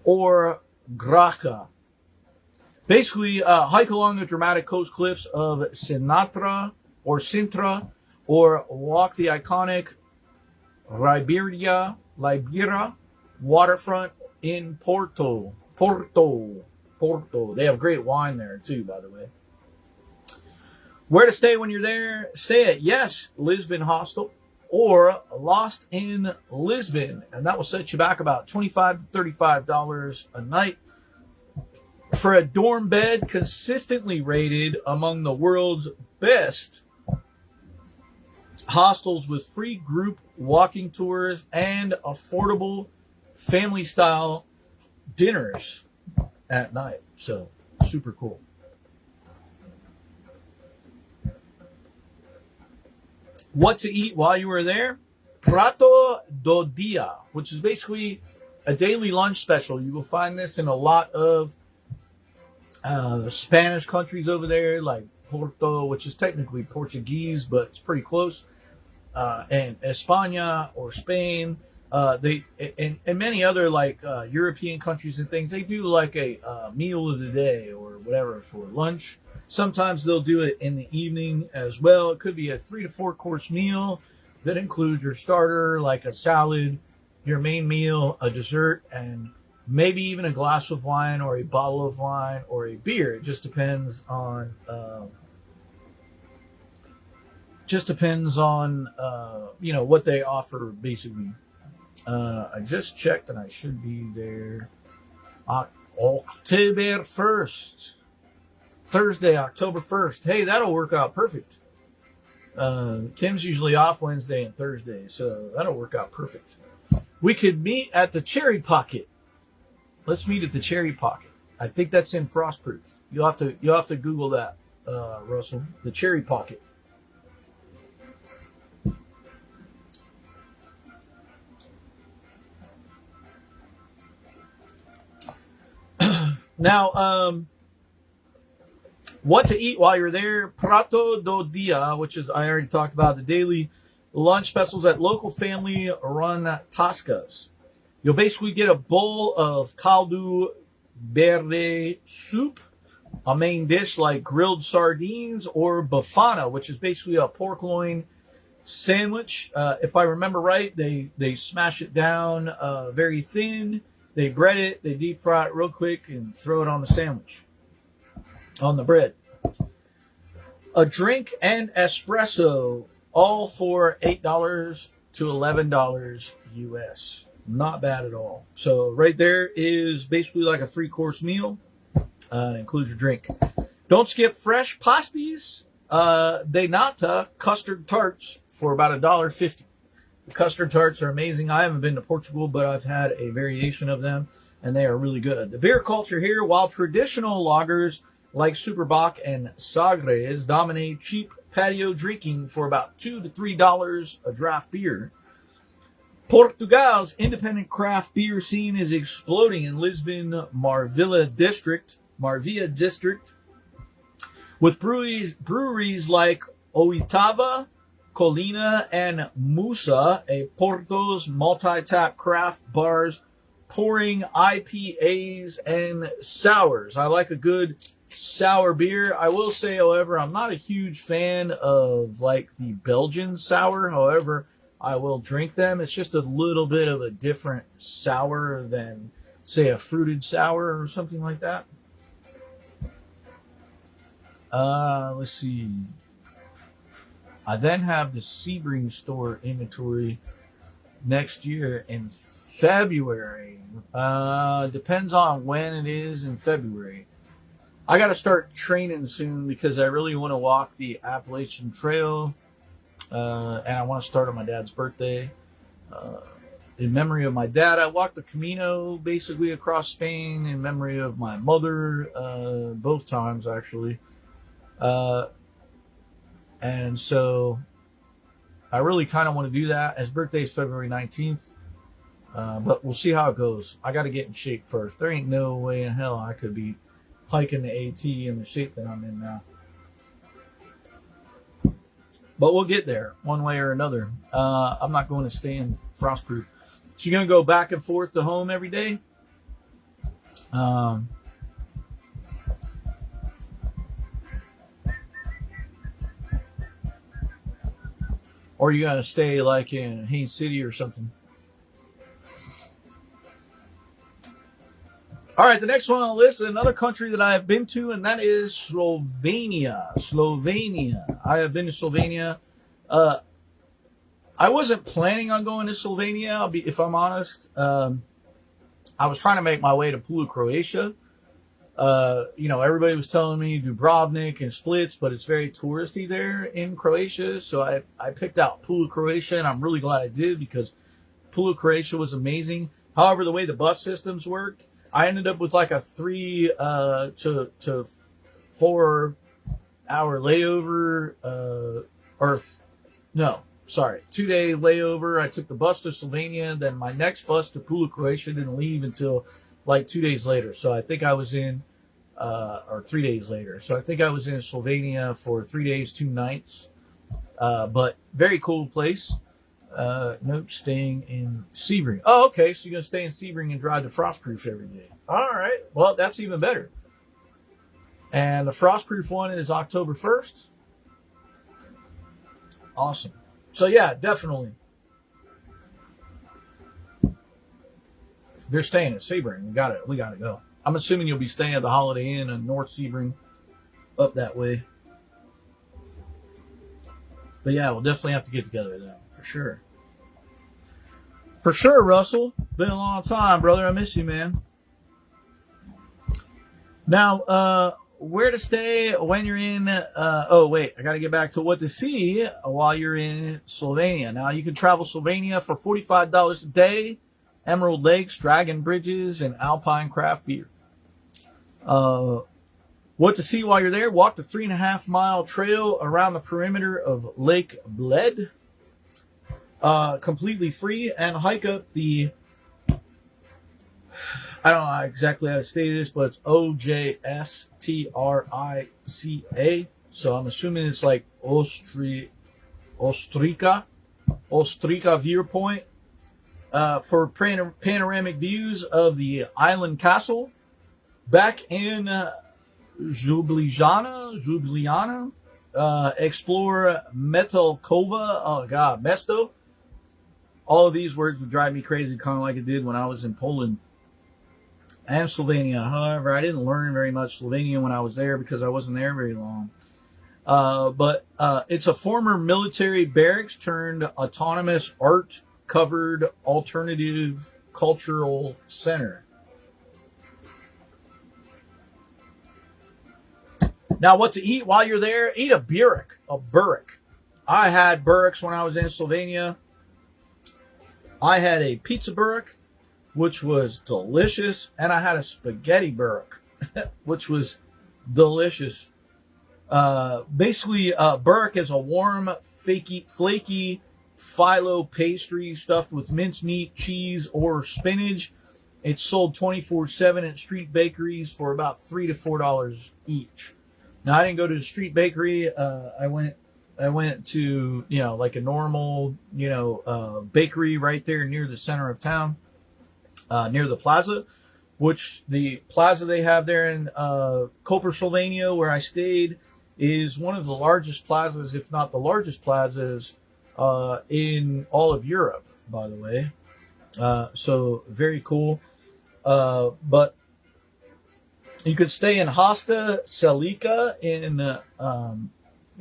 or Graca. Basically, hike along the dramatic coast cliffs of Sintra, or walk the iconic Ribeira waterfront in Porto. They have great wine there too, by the way. Where to stay when you're there? Stay at Lisbon Hostel or Lost in Lisbon, and that will set you back about $25 to $35 a night for a dorm bed consistently rated among the world's best hostels with free group walking tours and affordable family-style dinners at night. So, super cool. What to eat while you were there? Prato do dia, which is basically a daily lunch special. You will find this in a lot of Spanish countries over there, like Porto, which is technically Portuguese, but it's pretty close. And España or Spain, and many other European countries and things, they do like a meal of the day or whatever for lunch. Sometimes they'll do it in the evening as well. It could be a 3 to 4 course meal that includes your starter, like a salad, your main meal, a dessert, and maybe even a glass of wine or a bottle of wine or a beer. It just depends on what they offer, basically. I just checked and I should be there October 1st. Thursday, October 1st. Hey, that'll work out perfect. Kim's usually off Wednesday and Thursday, so that'll work out perfect. We could meet at the Cherry Pocket. Let's meet at the Cherry Pocket. I think that's in Frostproof. You'll have to Google that, Russell. The Cherry Pocket. Now, what to eat while you're there? Prato do dia, which is, I already talked about, the daily lunch specials at local family-run tascas. You'll basically get a bowl of caldo verde soup, a main dish like grilled sardines, or bafana, which is basically a pork loin sandwich. If I remember right, they smash it down very thin. They bread it, they deep fry it real quick, and throw it on the sandwich, on the bread. A drink and espresso, all for $8 to $11 US. Not bad at all. So right there is basically like a 3-course meal. It includes your drink. Don't skip fresh pasties de nata custard tarts for about $1.50. The custard tarts are amazing. I haven't been to Portugal, but I've had a variation of them, and they are really good. The beer culture here, while traditional lagers like Superbock and Sagres dominate cheap patio drinking for about $2 to $3 a draft beer, Portugal's independent craft beer scene is exploding in Lisbon Marvilla district, with breweries like Oitava, Colina and Musa, a Porto's multi-tap craft bars pouring IPAs and sours. I like a good sour beer. I will say, however, I'm not a huge fan of like the Belgian sour. However, I will drink them. It's just a little bit of a different sour than, say, a fruited sour or something like that. Let's see. I then have the Sebring store inventory next year in February. Depends on when it is in February. I got to start training soon because I really want to walk the Appalachian Trail. And I want to start on my dad's birthday. In memory of my dad, I walked the Camino basically across Spain. In memory of my mother, both times actually. And so I really kind of want to do that. His birthday is February 19th. But we'll see how it goes. I got to get in shape first. There ain't no way in hell I could be hiking the AT in the shape that I'm in now. But we'll get there one way or another. I'm not going to stay in frostproof. So you're going to go back and forth to home every day? Or you got to stay like in Haines City or something? All right, the next one on the list is another country that I have been to, and that is Slovenia. Slovenia. I have been to Slovenia. I wasn't planning on going to Slovenia, if I'm honest. I was trying to make my way to Pula, Croatia. Everybody was telling me Dubrovnik and Splits, but it's very touristy there in Croatia. So I picked out Pula, Croatia, and I'm really glad I did because Pula, Croatia was amazing. However, the way the bus systems worked, I ended up with like a 3 to 4 hour layover, 2-day layover. I took the bus to Slovenia, then my next bus to Pula, Croatia didn't leave until like 2 days later. So I think I was in, or 3 days later. So I think I was in Slovenia for 3 days, 2 nights. But very cool place. Note, staying in Sebring. Oh, okay. So you're going to stay in Sebring and drive to Frostproof every day. All right. Well, that's even better. And the Frostproof one is October 1st. Awesome. So yeah, definitely. They're staying at Sebring. We got to go. I'm assuming you'll be staying at the Holiday Inn in North Sebring up that way. But yeah, we'll definitely have to get together then. For sure. For sure, Russell. Been a long time, brother. I miss you, man. Now, where to stay when you're in... I got to get back to what to see while you're in Slovenia. Now, you can travel Slovenia for $45 a day. Emerald Lakes, Dragon Bridges, and Alpine craft beer. What to see while you're there? Walk the 3.5-mile trail around the perimeter of Lake Bled. Completely free, and hike up the, I don't know exactly how to say this, but it's Ojastrica. So I'm assuming it's like Ostrika viewpoint. For panoramic views of the island castle. Back in Ljubljana, explore Metelkova, Mesto. All of these words would drive me crazy, kind of like it did when I was in Poland and Slovenia. However, I didn't learn very much Slovenian when I was there because I wasn't there very long. But it's a former military barracks turned autonomous art-covered alternative cultural center. Now, what to eat while you're there? Eat a burek. I had bureks when I was in Slovenia. I had a pizza burek, which was delicious, and I had a spaghetti burek, which was delicious. Basically, burek is a warm, flaky phyllo pastry stuffed with mincemeat, cheese, or spinach. It's sold 24/7 at street bakeries for about $3 to $4 each. Now, I didn't go to the street bakery. I went I went to, like a normal, bakery right there near the center of town, near the plaza, which the plaza they have there in Koper, Slovenia, where I stayed, is one of the largest plazas, if not the largest plazas, in all of Europe, by the way. So very cool. But you could stay in Hosta Celica in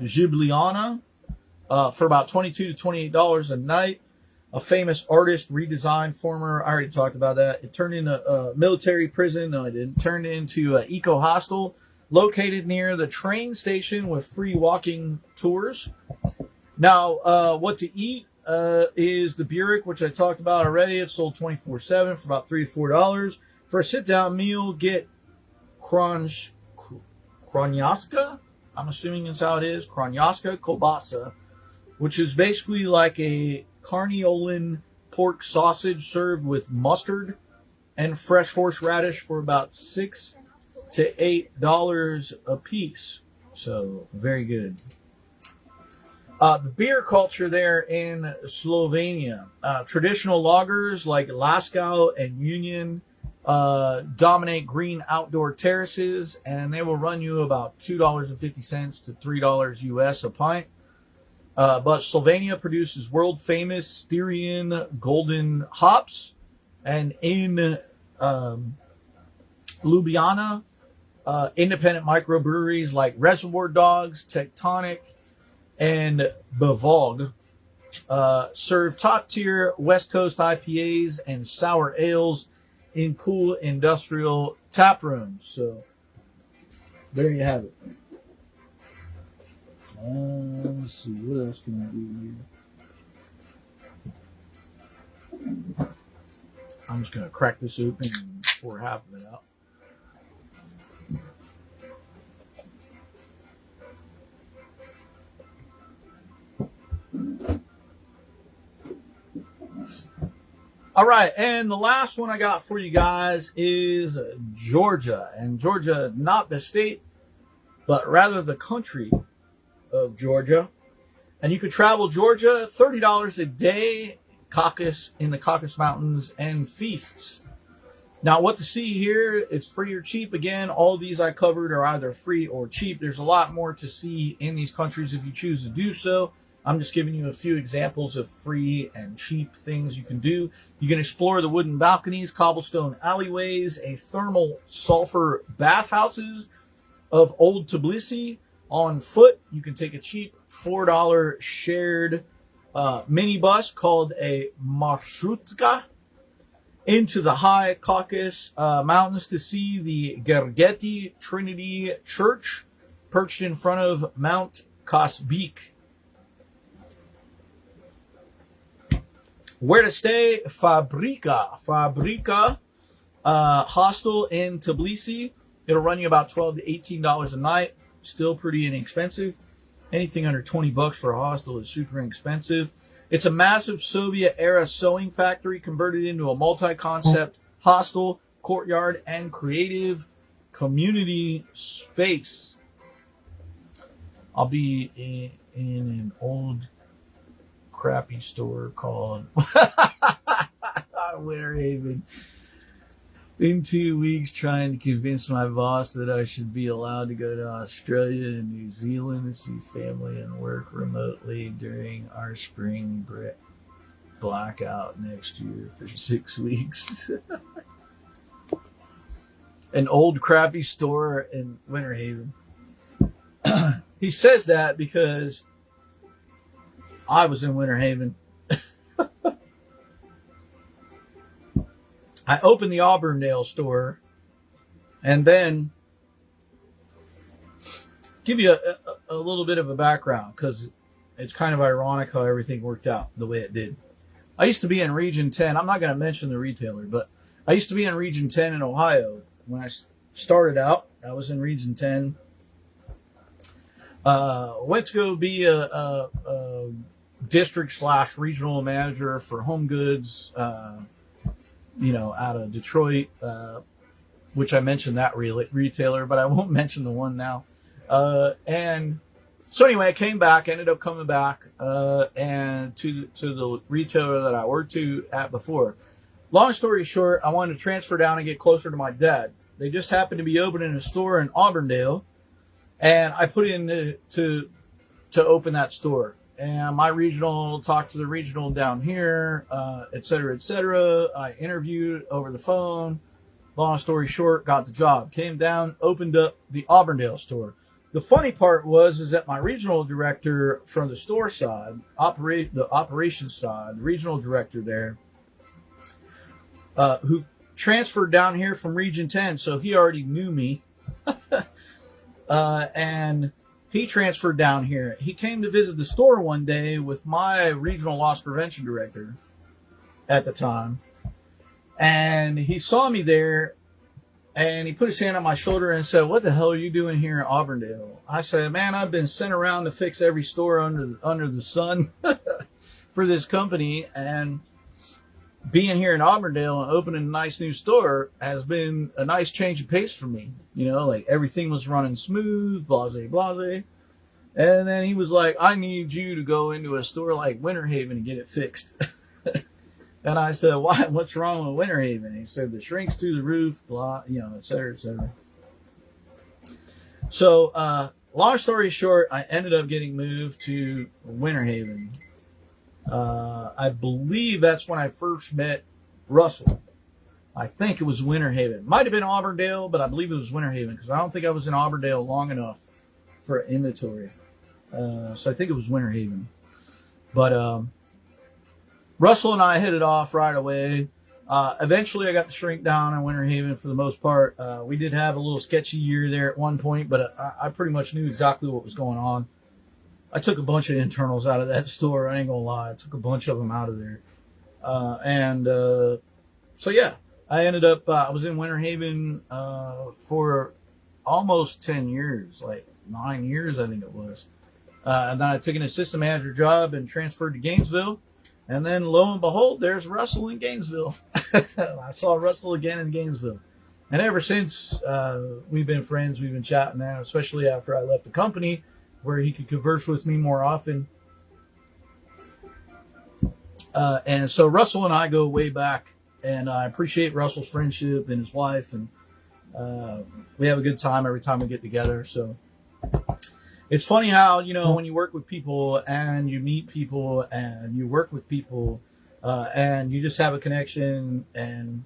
Ljubljana for about $22 to $28 a night. A famous artist redesigned former, I already talked about that. It turned into a military prison. No, it didn't. Turned into an eco hostel located near the train station with free walking tours. Now, what to eat is the burek, which I talked about already. It's sold 24/7 for about $3 to $4. For a sit-down meal, get Kronjaska. I'm assuming that's how it is. Kronjaska Kobasa, which is basically like a Carniolan pork sausage served with mustard and fresh horseradish for about $6 to $8 a piece. So very good. The beer culture there in Slovenia, traditional lagers like Laskau and Union dominate green outdoor terraces, and they will run you about $2.50 to $3 US a pint. But Slovenia produces world famous Styrian golden hops, and in Ljubljana, independent microbreweries like Reservoir Dogs, Tectonic, and Bavog serve top tier West Coast IPAs and sour ales in cool industrial tap rooms. So there you have it. Let's see, what else can I do here? I'm just going to crack this open and pour half of it out. All right, and the last one I got for you guys is Georgia. And Georgia, not the state, but rather the country of Georgia. And you could travel Georgia, $30 a day, in the Caucasus Mountains, and feasts. Now, what to see here, it's free or cheap. Again, all of these I covered are either free or cheap. There's a lot more to see in these countries if you choose to do so. I'm just giving you a few examples of free and cheap things you can do. You can explore the wooden balconies, cobblestone alleyways, a thermal sulfur bathhouses of Old Tbilisi. On foot, you can take a cheap $4 shared minibus called a marshrutka into the high Caucasus Mountains to see the Gergeti Trinity Church perched in front of Mount Kasbek. Where to stay? Fabrika hostel in Tbilisi. It'll run you about $12 to $18 a night. Still pretty inexpensive. Anything under $20 for a hostel is super inexpensive. It's a massive Soviet-era sewing factory converted into a multi-concept hostel, courtyard, and creative community space. I'll be in an old crappy store called Winter Haven in 2 weeks, trying to convince my boss that I should be allowed to go to Australia and New Zealand and see family and work remotely during our spring blackout next year for 6 weeks. An old crappy store in Winter Haven. He says that because I was in Winter Haven. I opened the Auburndale store, and then give you a little bit of a background, because it's kind of ironic how everything worked out the way it did. I used to be in Region 10. I'm not going to mention the retailer, but I used to be in Region 10 in Ohio. When I started out, I was in Region 10. Went to go be a district/regional manager for home goods, out of Detroit, which I mentioned that retailer, but I won't mention the one now. And So anyway, I came back, ended up coming back, and to the retailer that I worked at before. Long story short, I wanted to transfer down and get closer to my dad. They just happened to be opening a store in Auburndale, and I put in to open that store. And my regional talked to the regional down here, et cetera, et cetera. I interviewed over the phone. Long story short, got the job. Came down, opened up the Auburndale store. The funny part is that my regional director from the store side, the operations side, the regional director there, who transferred down here from Region 10, so he already knew me, and he transferred down here. He came to visit the store one day with my regional loss prevention director at the time, and he saw me there. And he put his hand on my shoulder and said, "What the hell are you doing here in Auburndale?" I said, "Man, I've been sent around to fix every store under the sun for this company, and being here in Auburndale and opening a nice new store has been a nice change of pace for me. You know, like everything was running smooth, blase, blase." And then he was like, "I need you to go into a store like Winter Haven and get it fixed." And I said, "Why? What's wrong with Winter Haven?" He said, "The shrink's through the roof, blah, you know, et cetera, et cetera." So, long story short, I ended up getting moved to Winter Haven. I believe that's when I first met Russell. I think it was Winter Haven. Might have been Auburndale, but I believe it was Winter Haven because I don't think I was in Auburndale long enough for inventory. So I think it was Winter Haven. But, Russell and I hit it off right away. Eventually, I got the shrink down in Winter Haven for the most part. We did have a little sketchy year there at one point, but I pretty much knew exactly what was going on. I took a bunch of internals out of that store. I ain't gonna lie. I took a bunch of them out of there. So, yeah, I ended up, I was in Winter Haven for almost 10 years, like 9 years, I think it was. And then I took an assistant manager job and transferred to Gainesville. And then, lo and behold, there's Russell in Gainesville. I saw Russell again in Gainesville. And ever since, we've been friends. We've been chatting now, especially after I left the company, where he could converse with me more often. And so Russell and I go way back. And I appreciate Russell's friendship and his wife. And we have a good time every time we get together. So it's funny how, you know, when you work with people and you meet people and you work with people and you just have a connection and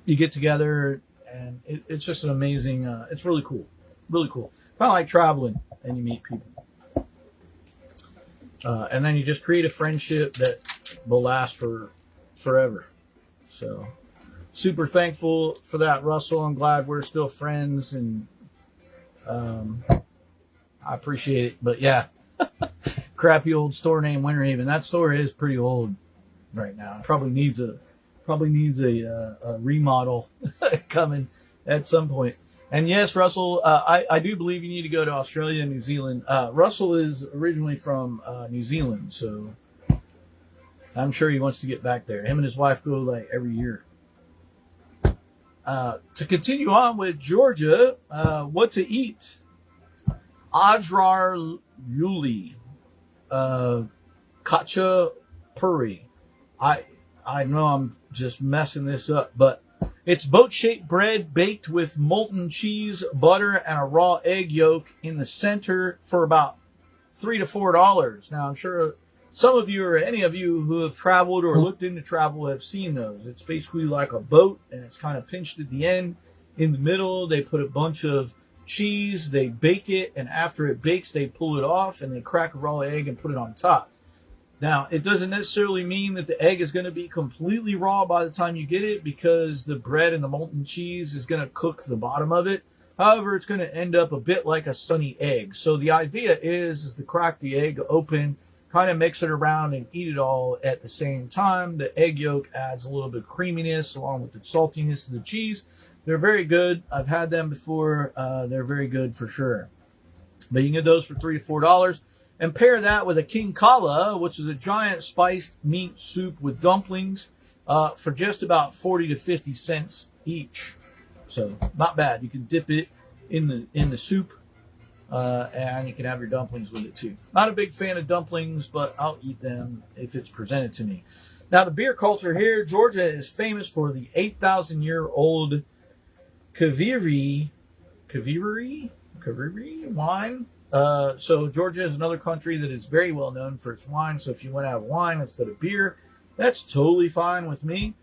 you get together and it's just an amazing, it's really cool. Really cool. Kind of like traveling and you meet people. And then you just create a friendship that will last forever. So super thankful for that, Russell. I'm glad we're still friends and I appreciate it, but yeah, crappy old store named Winter Haven. That store is pretty old right now. Probably needs a remodel coming at some point. And yes, Russell, I do believe you need to go to Australia and New Zealand. Russell is originally from New Zealand, so I'm sure he wants to get back there. Him and his wife go like every year. To continue on with Georgia, what to eat. Ajrar Yuli, Kacha Puri. I know I'm just messing this up, but it's boat-shaped bread baked with molten cheese, butter, and a raw egg yolk in the center for about $3 to $4. Now, I'm sure some of you or any of you who have traveled or looked into travel have seen those. It's basically like a boat, and it's kind of pinched at the end. In the middle, they put a bunch of cheese, they bake it, and after it bakes, they pull it off, and they crack a raw egg and put it on top. Now, it doesn't necessarily mean that the egg is going to be completely raw by the time you get it, because the bread and the molten cheese is going to cook the bottom of it. However, it's going to end up a bit like a sunny egg. So the idea is to crack the egg open, kind of mix it around, and eat it all at the same time. The egg yolk adds a little bit of creaminess along with the saltiness of the cheese. They're very good. I've had them before. They're very good for sure. But you can get those for $3 to $4. And pair that with a king kala, which is a giant spiced meat soup with dumplings, for just about 40 to 50 cents each. So not bad. You can dip it in the soup and you can have your dumplings with it too. Not a big fan of dumplings, but I'll eat them if it's presented to me. Now, the beer culture here, Georgia is famous for the 8,000-year-old Kaviri wine. So Georgia is another country that is very well known for its wine. So if you want to have wine instead of beer, that's totally fine with me.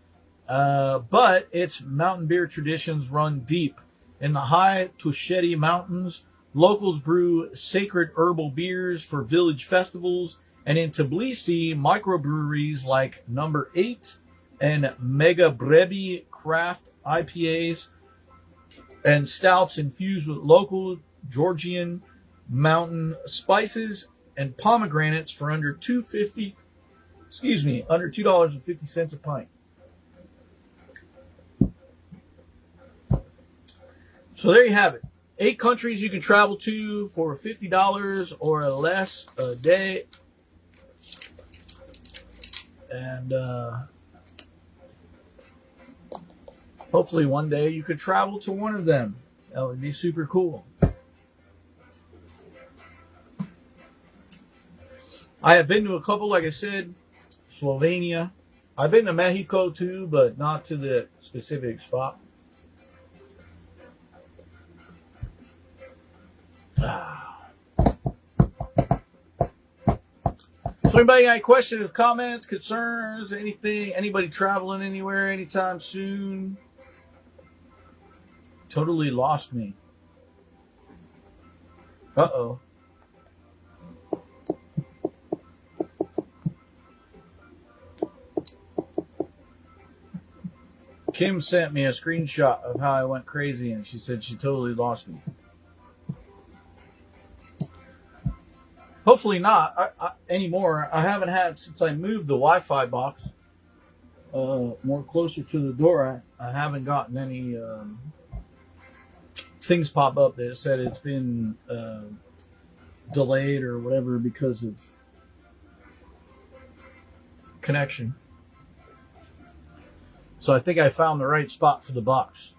But its mountain beer traditions run deep. In the high Tusheti Mountains, locals brew sacred herbal beers for village festivals. And in Tbilisi, microbreweries like Number 8 and Mega Brebi craft IPAs and stouts infused with local Georgian mountain spices and pomegranates for under $2.50 a pint. So there you have it. 8 countries you can travel to for $50 or less a day. And hopefully one day you could travel to one of them. That would be super cool. I have been to a couple, like I said, Slovenia. I've been to Mexico too, but not to the specific spot. So anybody got any questions, comments, concerns, anything? Anybody traveling anywhere anytime soon? Totally lost me. Uh-oh. Kim sent me a screenshot of how I went crazy, and she said she totally lost me. Hopefully not anymore. I haven't had, since I moved the Wi-Fi box more closer to the door, I haven't gotten any things pop up that said it's been delayed or whatever because of connection. So I think I found the right spot for the box.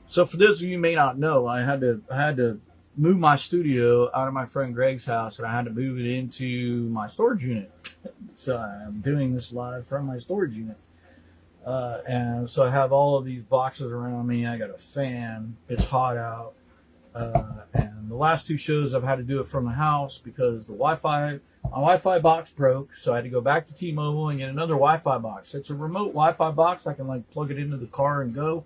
So for those of you who may not know, I had to move my studio out of my friend Greg's house, and I had to move it into my storage unit. So I'm doing this live from my storage unit. And so I have all of these boxes around me. I got a fan. It's hot out. And the last 2 shows I've had to do it from the house because my Wi-Fi box broke. So I had to go back to T-Mobile and get another Wi-Fi box. It's a remote Wi-Fi box. I can like plug it into the car and go.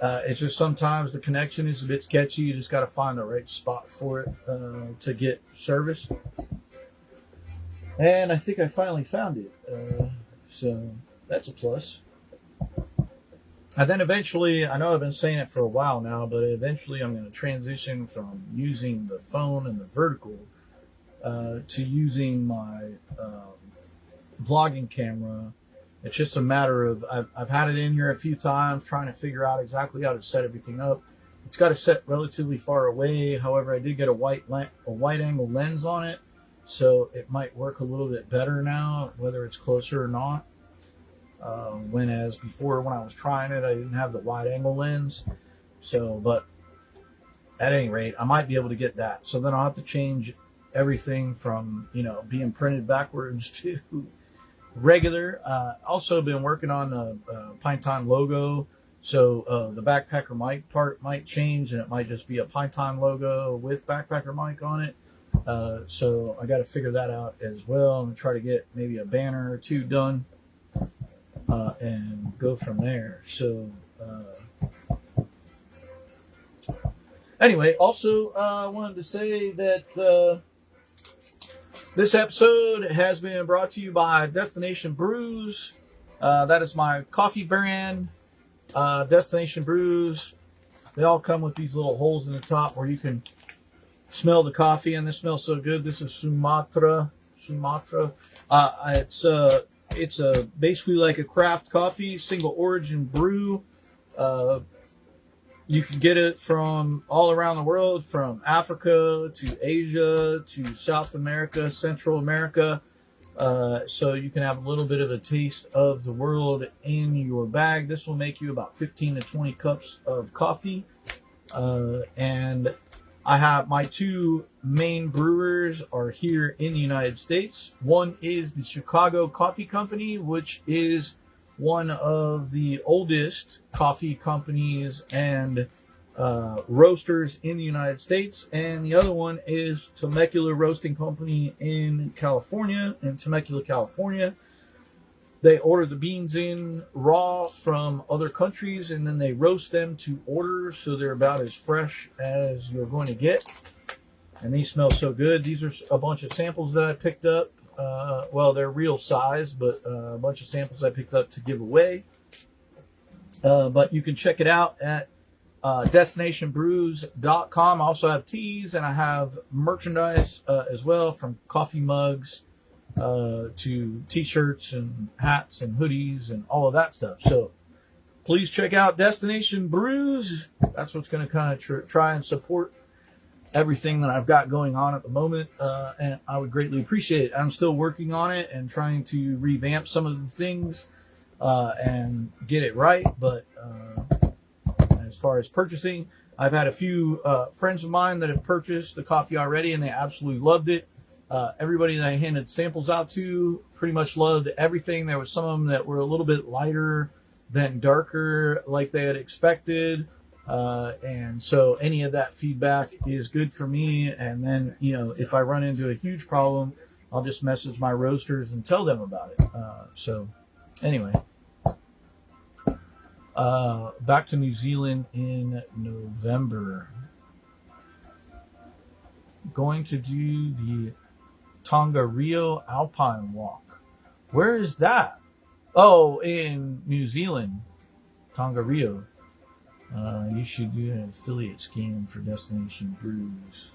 It's just sometimes the connection is a bit sketchy. You just got to find the right spot for it to get service. And I think I finally found it. So that's a plus. And then eventually, I know I've been saying it for a while now, but eventually I'm going to transition from using the phone and the vertical to using my vlogging camera. It's just a matter of, I've had it in here a few times trying to figure out exactly how to set everything up. It's got to set relatively far away. However, I did get a wide angle lens on it, so it might work a little bit better now, whether it's closer or not. Whereas before, when I was trying it, I didn't have the wide angle lens. So, but at any rate, I might be able to get that. So then I'll have to change everything from, being printed backwards to regular. Also been working on the Pint logo. So the backpacker mic part might change, and it might just be a Pint logo with backpacker mic on it. So I got to figure that out as well and try to get maybe a banner or 2 done and go from there. So anyway, also I wanted to say that this episode has been brought to you by Destination Brews. That is my coffee brand. Destination Brews. They all come with these little holes in the top where you can smell the coffee, and this smells so good. This is Sumatra. It's basically like a craft coffee, single origin brew. You can get it from all around the world, from Africa to Asia to South America, Central America. So you can have a little bit of a taste of the world in your bag. This will make you about 15 to 20 cups of coffee. And I have my two main brewers are here in the United States. One is the Chicago Coffee Company, which is one of the oldest coffee companies and roasters in the United States. And the other one is Temecula Roasting Company in California, California. They order the beans in raw from other countries, and then they roast them to order, so they're about as fresh as you're going to get. And these smell so good. These are a bunch of samples that I picked up. Well, they're real size, but a bunch of samples I picked up to give away. But you can check it out at destinationbrews.com. I also have teas, and I have merchandise as well, from coffee mugs to t-shirts and hats and hoodies and all of that stuff. So please check out Destination Brews. That's what's going to kind of try and support everything that I've got going on at the moment, and I would greatly appreciate it. I'm still working on it and trying to revamp some of the things and get it right, but as far as purchasing, I've had a few friends of mine that have purchased the coffee already, and they absolutely loved it. Everybody that I handed samples out to pretty much loved everything. There was some of them that were a little bit lighter than darker, like they had expected. And so any of that feedback is good for me. And then, if I run into a huge problem, I'll just message my roasters and tell them about it. So anyway, back to New Zealand in November. Going to do the Tongariro Alpine Walk. Where is that? Oh, in New Zealand, Tongariro. You should do an affiliate scheme for Destination Brews.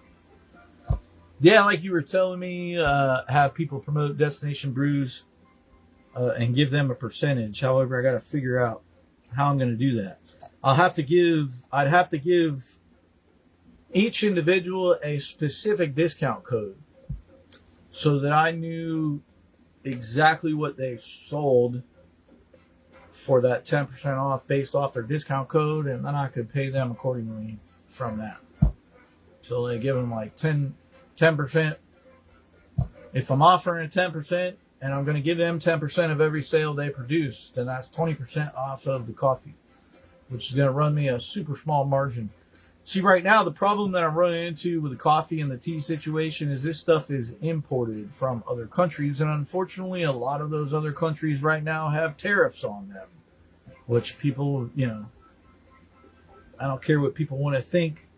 Yeah, like you were telling me, have people promote Destination Brews and give them a percentage. However, I got to figure out how I'm going to do that. I'd have to give each individual a specific discount code so that I knew exactly what they sold for that 10% off based off their discount code, and then I could pay them accordingly from that. So they give them like 10%. If I'm offering a 10% and I'm going to give them 10% of every sale they produce, then that's 20% off of the coffee, which is going to run me a super small margin. See, right now, the problem that I'm running into with the coffee and the tea situation is this stuff is imported from other countries. And unfortunately, a lot of those other countries right now have tariffs on them, which people, I don't care what people want to think.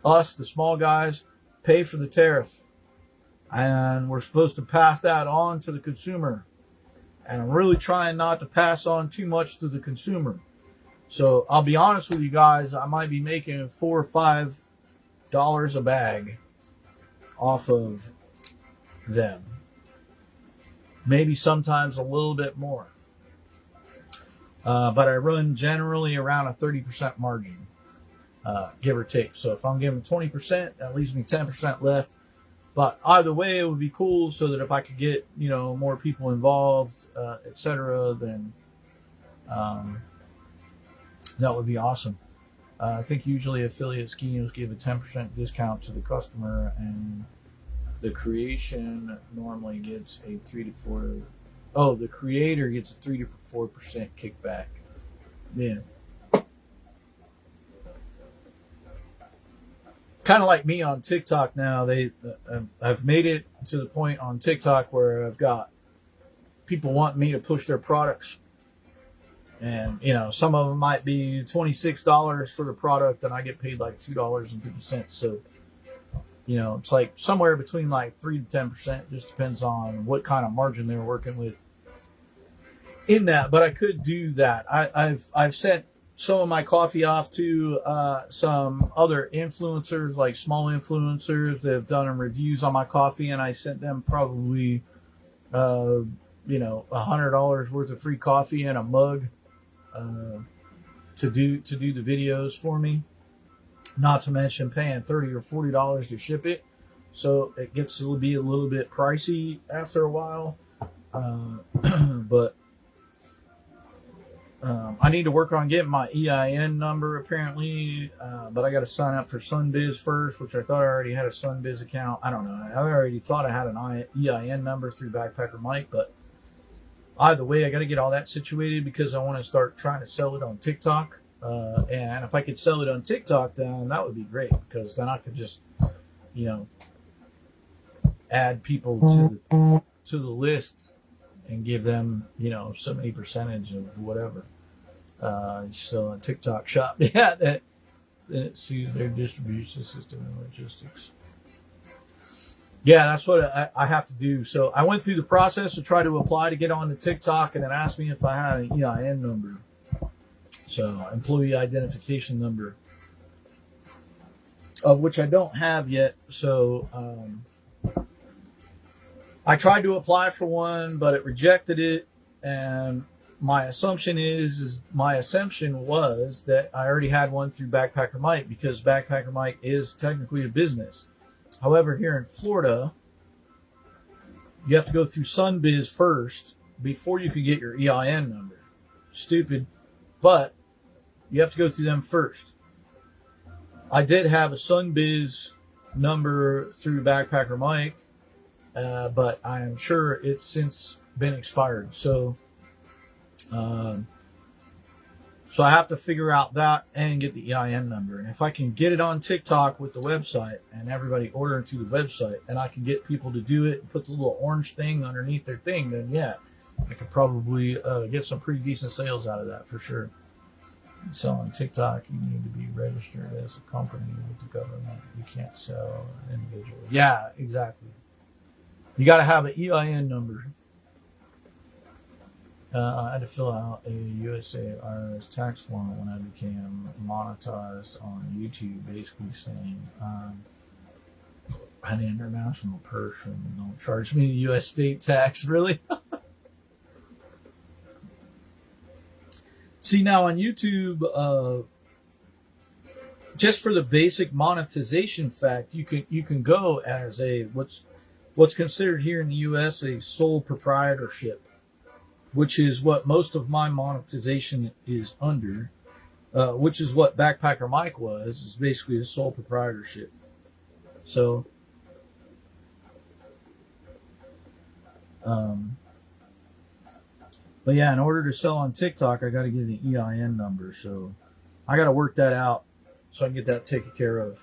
Us, the small guys, pay for the tariff. And we're supposed to pass that on to the consumer. And I'm really trying not to pass on too much to the consumer. So I'll be honest with you guys, I might be making $4 or $5 a bag off of them. Maybe sometimes a little bit more. But I run generally around a 30% margin, give or take. So if I'm giving 20%, that leaves me 10% left. But either way, it would be cool so that if I could get, more people involved, etc., then that would be awesome. I think usually affiliate schemes give a 10% discount to the customer, and the creation normally gets a 3 to 4. Oh, the creator gets a 3 to 4% kickback. Yeah. Kind of like me on TikTok now. I've made it to the point on TikTok where I've got people wanting me to push their products. And, some of them might be $26 for the product, and I get paid like $2.50. So, it's like somewhere between like 3 to 10%. Just depends on what kind of margin they're working with in that. But I could do that. I've sent some of my coffee off to some other influencers, like small influencers that have done reviews on my coffee, and I sent them probably, $100 worth of free coffee and a mug. To do the videos for me, not to mention paying $30 or $40 to ship it, so it gets to be a little bit pricey after a while. But I'm I need to work on getting my EIN number apparently, but I got to sign up for Sunbiz first, which I thought I already had a Sunbiz account. I don't know. I already thought I had an EIN number through Backpacker Mike, but either way, I got to get all that situated because I want to start trying to sell it on TikTok. And if I could sell it on TikTok, then that would be great because then I could just, add people to the list and give them, so many percentage of whatever. So a TikTok shop, yeah, that sees their distribution system and logistics. Yeah, that's what I have to do. So I went through the process to try to apply to get on the TikTok, and then asked me if I had an EIN number. So employee identification number, of which I don't have yet. So I tried to apply for one, but it rejected it. And my assumption was that I already had one through Backpacker Mike because Backpacker Mike is technically a business. However, here in Florida, you have to go through Sunbiz first before you could get your EIN number. Stupid, but you have to go through them first. I did have a Sunbiz number through Backpacker Mike, but I am sure it's since been expired. So I have to figure out that and get the EIN number. And if I can get it on TikTok with the website and everybody ordering through the website, and I can get people to do it and put the little orange thing underneath their thing, then yeah, I could probably get some pretty decent sales out of that for sure. So on TikTok, you need to be registered as a company with the government. You can't sell individually. Yeah, exactly. You got to have an EIN number. I had to fill out a USA IRS tax form when I became monetized on YouTube, basically saying I'm an international person. Don't charge me U.S. state tax, really? See, now on YouTube, just for the basic monetization fact, you can go as a what's considered here in the U.S. a sole proprietorship, which is what most of my monetization is under, which is what Backpacker Mike was, is basically a sole proprietorship. So, but yeah, in order to sell on TikTok, I got to get an EIN number. So I got to work that out so I can get that taken care of.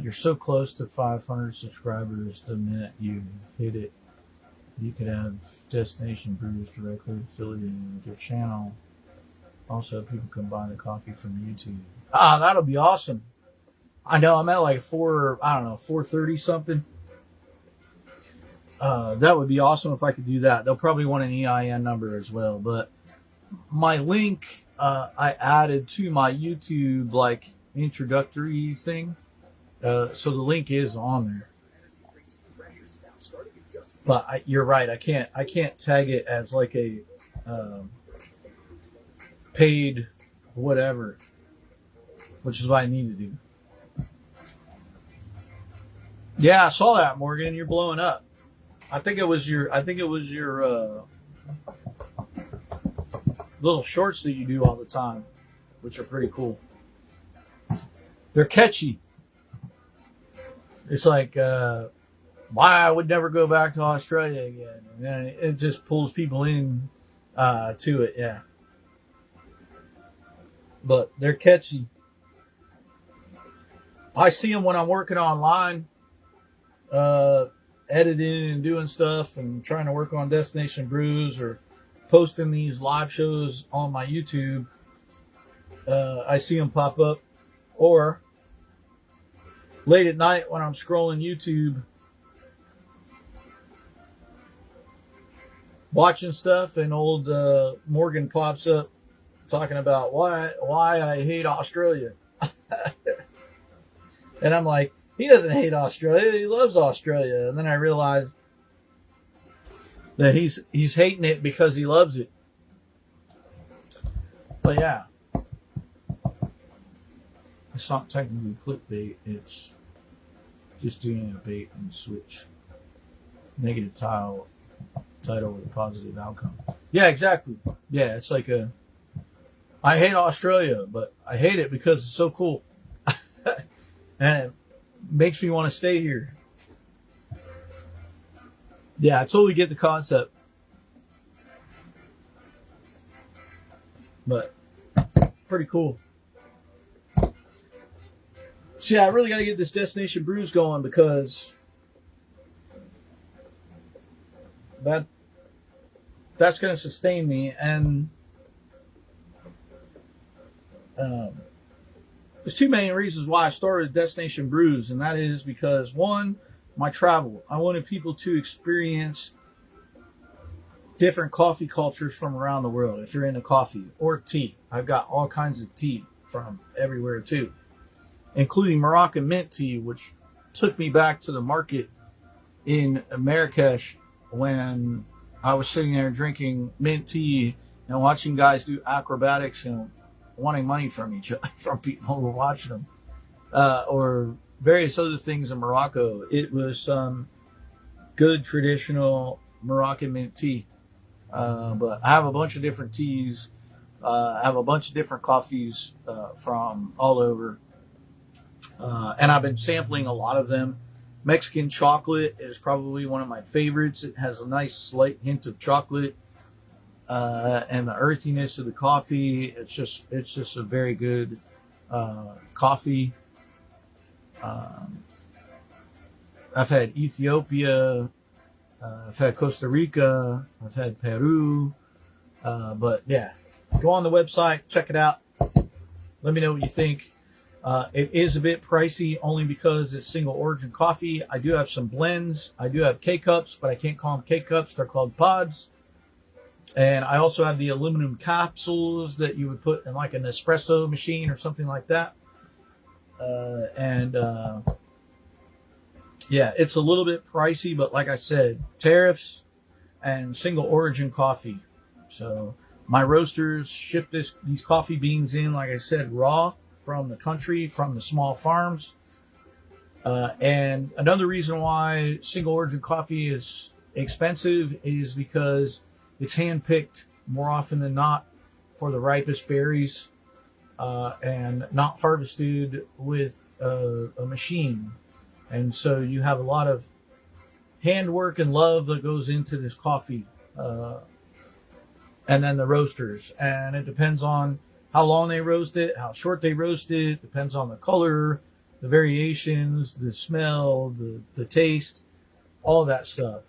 You're so close to 500 subscribers. The minute you hit it, you could have Destination Brews directly affiliated with your channel. Also, people can buy the coffee from YouTube. That'll be awesome. I know I'm at like 430 something. That would be awesome if I could do that. They'll probably want an EIN number as well. But my link I added to my YouTube like introductory thing. So the link is on there, but you're right. I can't tag it as like a paid whatever, which is what I need to do. Yeah, I saw that, Morgan. You're blowing up. I think it was your little shorts that you do all the time, which are pretty cool. They're catchy. It's like, why I would never go back to Australia again. And it just pulls people in to it, yeah. But they're catchy. I see them when I'm working online, editing and doing stuff and trying to work on Destination Brews or posting these live shows on my YouTube. I see them pop up. Or late at night when I'm scrolling YouTube, watching stuff, and old Morgan pops up talking about why I hate Australia. And I'm like, he doesn't hate Australia, he loves Australia. And then I realized that he's hating it because he loves it. But yeah, it's not technically clickbait, it's just doing a bait and switch. Negative title with a positive outcome. Yeah, exactly. Yeah, it's like I hate Australia, but I hate it because it's so cool. And it makes me want to stay here. Yeah, I totally get the concept. But pretty cool. So yeah, I really got to get this Destination Brews going, because that's going to sustain me. And there's two main reasons why I started Destination Brews, and that is because, one, my travel. I wanted people to experience different coffee cultures from around the world. If you're into coffee or tea, I've got all kinds of tea from everywhere too, including Moroccan mint tea, which took me back to the market in Marrakesh when I was sitting there drinking mint tea and watching guys do acrobatics and wanting money from from people who were watching them, or various other things in Morocco. It was some good traditional Moroccan mint tea. But I have a bunch of different teas. I have a bunch of different coffees from all over. And I've been sampling a lot of them. Mexican chocolate is probably one of my favorites. It has a nice slight hint of chocolate. And the earthiness of the coffee. It's just a very good coffee. I've had Ethiopia. I've had Costa Rica. I've had Peru. But yeah, go on the website, check it out. Let me know what you think. It is a bit pricey only because it's single origin coffee. I do have some blends. I do have K-cups, but I can't call them K-cups. They're called pods. And I also have the aluminum capsules that you would put in like an espresso machine or something like that. Yeah, it's a little bit pricey, but like I said, tariffs and single origin coffee. So my roasters ship these coffee beans in, like I said, raw from the country, from the small farms. And another reason why single origin coffee is expensive is because it's hand-picked more often than not for the ripest berries, and not harvested with a machine. And so you have a lot of handwork and love that goes into this coffee. And then the roasters. And it depends on how long they roast it, how short they roast it. Depends on the color, the variations, the smell, the taste, all that stuff.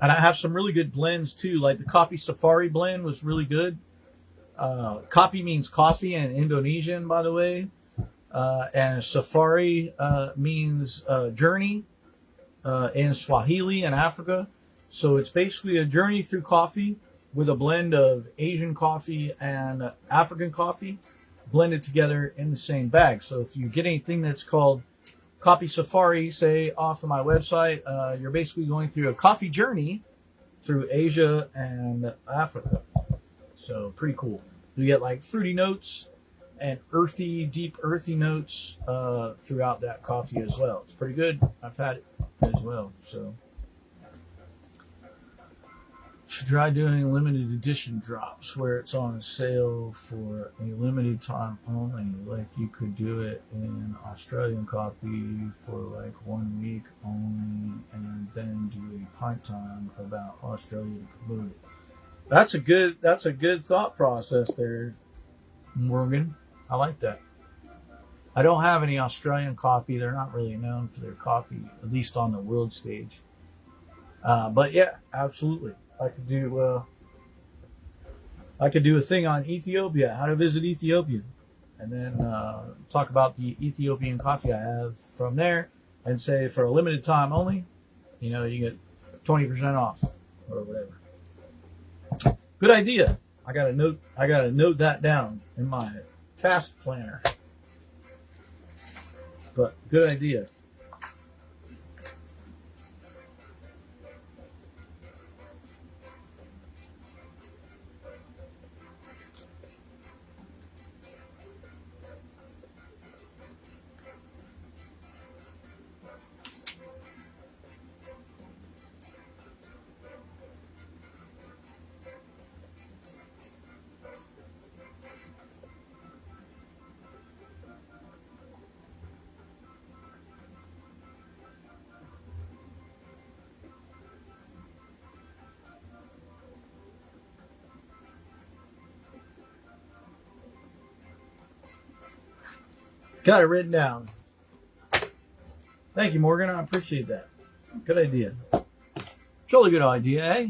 And I have some really good blends too. Like the Kopi Safari blend was really good. Kopi means coffee in Indonesian, by the way. And Safari means journey in Swahili in Africa. So it's basically a journey through coffee with a blend of Asian coffee and African coffee blended together in the same bag. So if you get anything that's called Kopi Safari, say off of my website, you're basically going through a coffee journey through Asia and Africa. So pretty cool. You get like fruity notes and deep earthy notes throughout that coffee as well. It's pretty good. I've had it as well. So should try doing limited edition drops where it's on sale for a limited time only. Like you could do it in Australian coffee for like 1 week only, and then do a pint time about Australia to promote it. That's a good thought process there, Morgan. I like that. I don't have any Australian coffee. They're not really known for their coffee, at least on the world stage. But yeah, absolutely. I could do a thing on Ethiopia, how to visit Ethiopia, and then talk about the Ethiopian coffee I have from there, and say for a limited time only, you get 20% off or whatever. Good idea. I gotta note that down in my task planner. But good idea. Got it written down. Thank you, Morgan. I appreciate that. Good idea. Truly good idea, eh?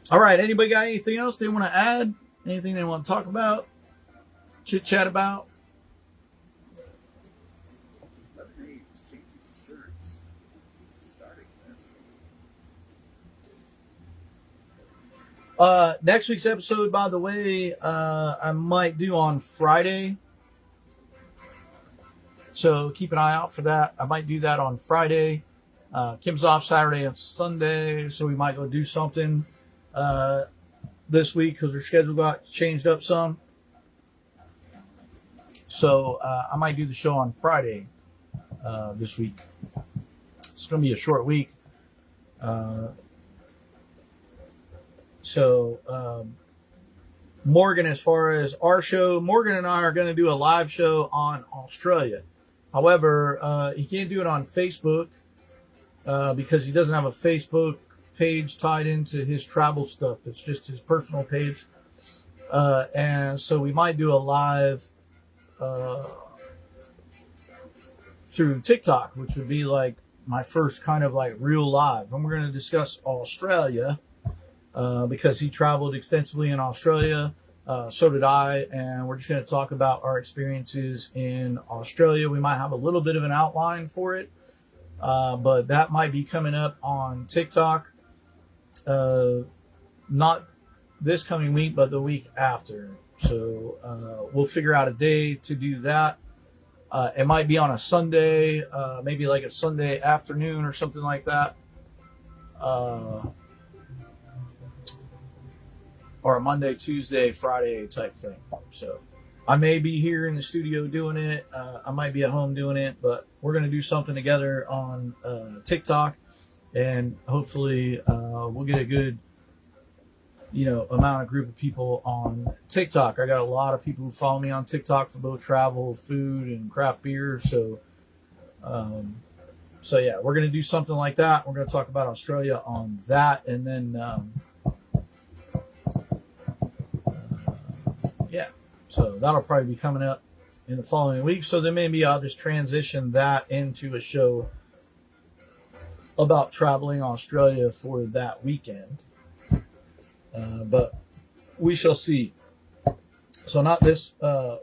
All right. Anybody got anything else they want to add? Anything they want to talk about? Chit chat about? Next week's episode, by the way, I might do on Friday. So keep an eye out for that. I might do that on Friday. Kim's off Saturday and Sunday, so we might go do something this week because her schedule got changed up some. So I might do the show on Friday this week. It's going to be a short week. So Morgan, as far as our show, Morgan and I are going to do a live show on Australia. However, he can't do it on Facebook because he doesn't have a Facebook page tied into his travel stuff. It's just his personal page. And so we might do a live through TikTok, which would be like my first kind of like real live. And we're going to discuss Australia. Because he traveled extensively in Australia, so did I, and we're just going to talk about our experiences in Australia. We might have a little bit of an outline for it, but that might be coming up on TikTok, not this coming week, but the week after. So we'll figure out a day to do that. It might be on a Sunday, maybe like a Sunday afternoon or something like that. Or a Monday, Tuesday, Friday type thing. So I may be here in the studio doing it. I might be at home doing it, but we're going to do something together on TikTok, and hopefully we'll get a good, amount of group of people on TikTok. I got a lot of people who follow me on TikTok for both travel, food, and craft beer. So yeah, we're going to do something like that. We're going to talk about Australia on that, and then yeah, so that'll probably be coming up in the following week. So then maybe I'll just transition that into a show about traveling Australia for that weekend. But we shall see. So not this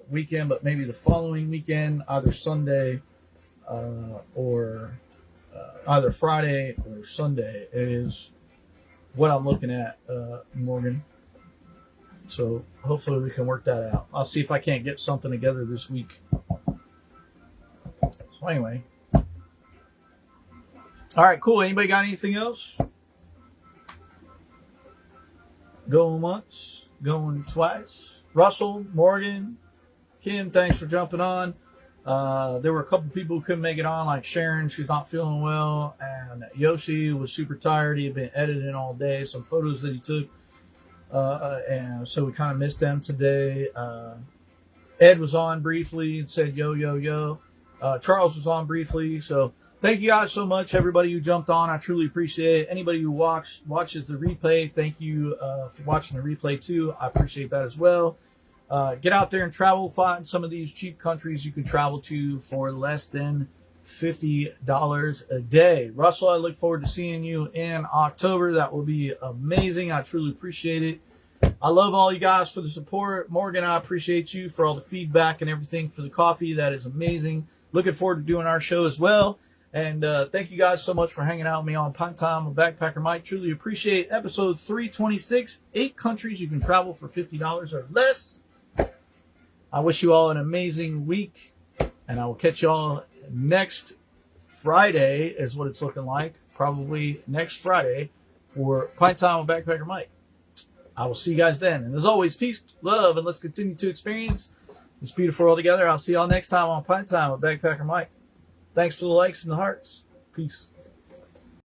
weekend, but maybe the following weekend, either Sunday or either Friday or Sunday is what I'm looking at, Morgan. So hopefully we can work that out. I'll see if I can't get something together this week. So anyway. All right, cool. Anybody got anything else? Going once, going twice. Russell, Morgan, Kim, thanks for jumping on. There were a couple people who couldn't make it on, like Sharon, she's not feeling well, and Yoshi was super tired. He had been editing all day, some photos that he took. And so we kind of missed them today. Ed was on briefly and said, yo, yo, yo. Charles was on briefly. So thank you guys so much, everybody who jumped on. I truly appreciate it. Anybody who watches the replay, thank you for watching the replay too. I appreciate that as well. Get out there and travel. Find some of these cheap countries you can travel to for less than $50 a day. Russell, I look forward to seeing you in October. That will be amazing. I truly appreciate it. I love all you guys for the support. Morgan, I appreciate you for all the feedback and everything for the coffee. That is amazing. looking forward to doing our show as well. And thank you guys so much for hanging out with me on Pint Time with Backpacker Mike. Truly appreciate episode 326, 8 countries you can travel for $50 or less. I wish you all an amazing week, and I will catch you all next Friday is what it's looking like. Probably next Friday for Pint Time with Backpacker Mike. I will see you guys then. And as always, peace, love, and let's continue to experience this beautiful world together. I'll see y'all next time on Pint Time with Backpacker Mike. Thanks for the likes and the hearts. Peace.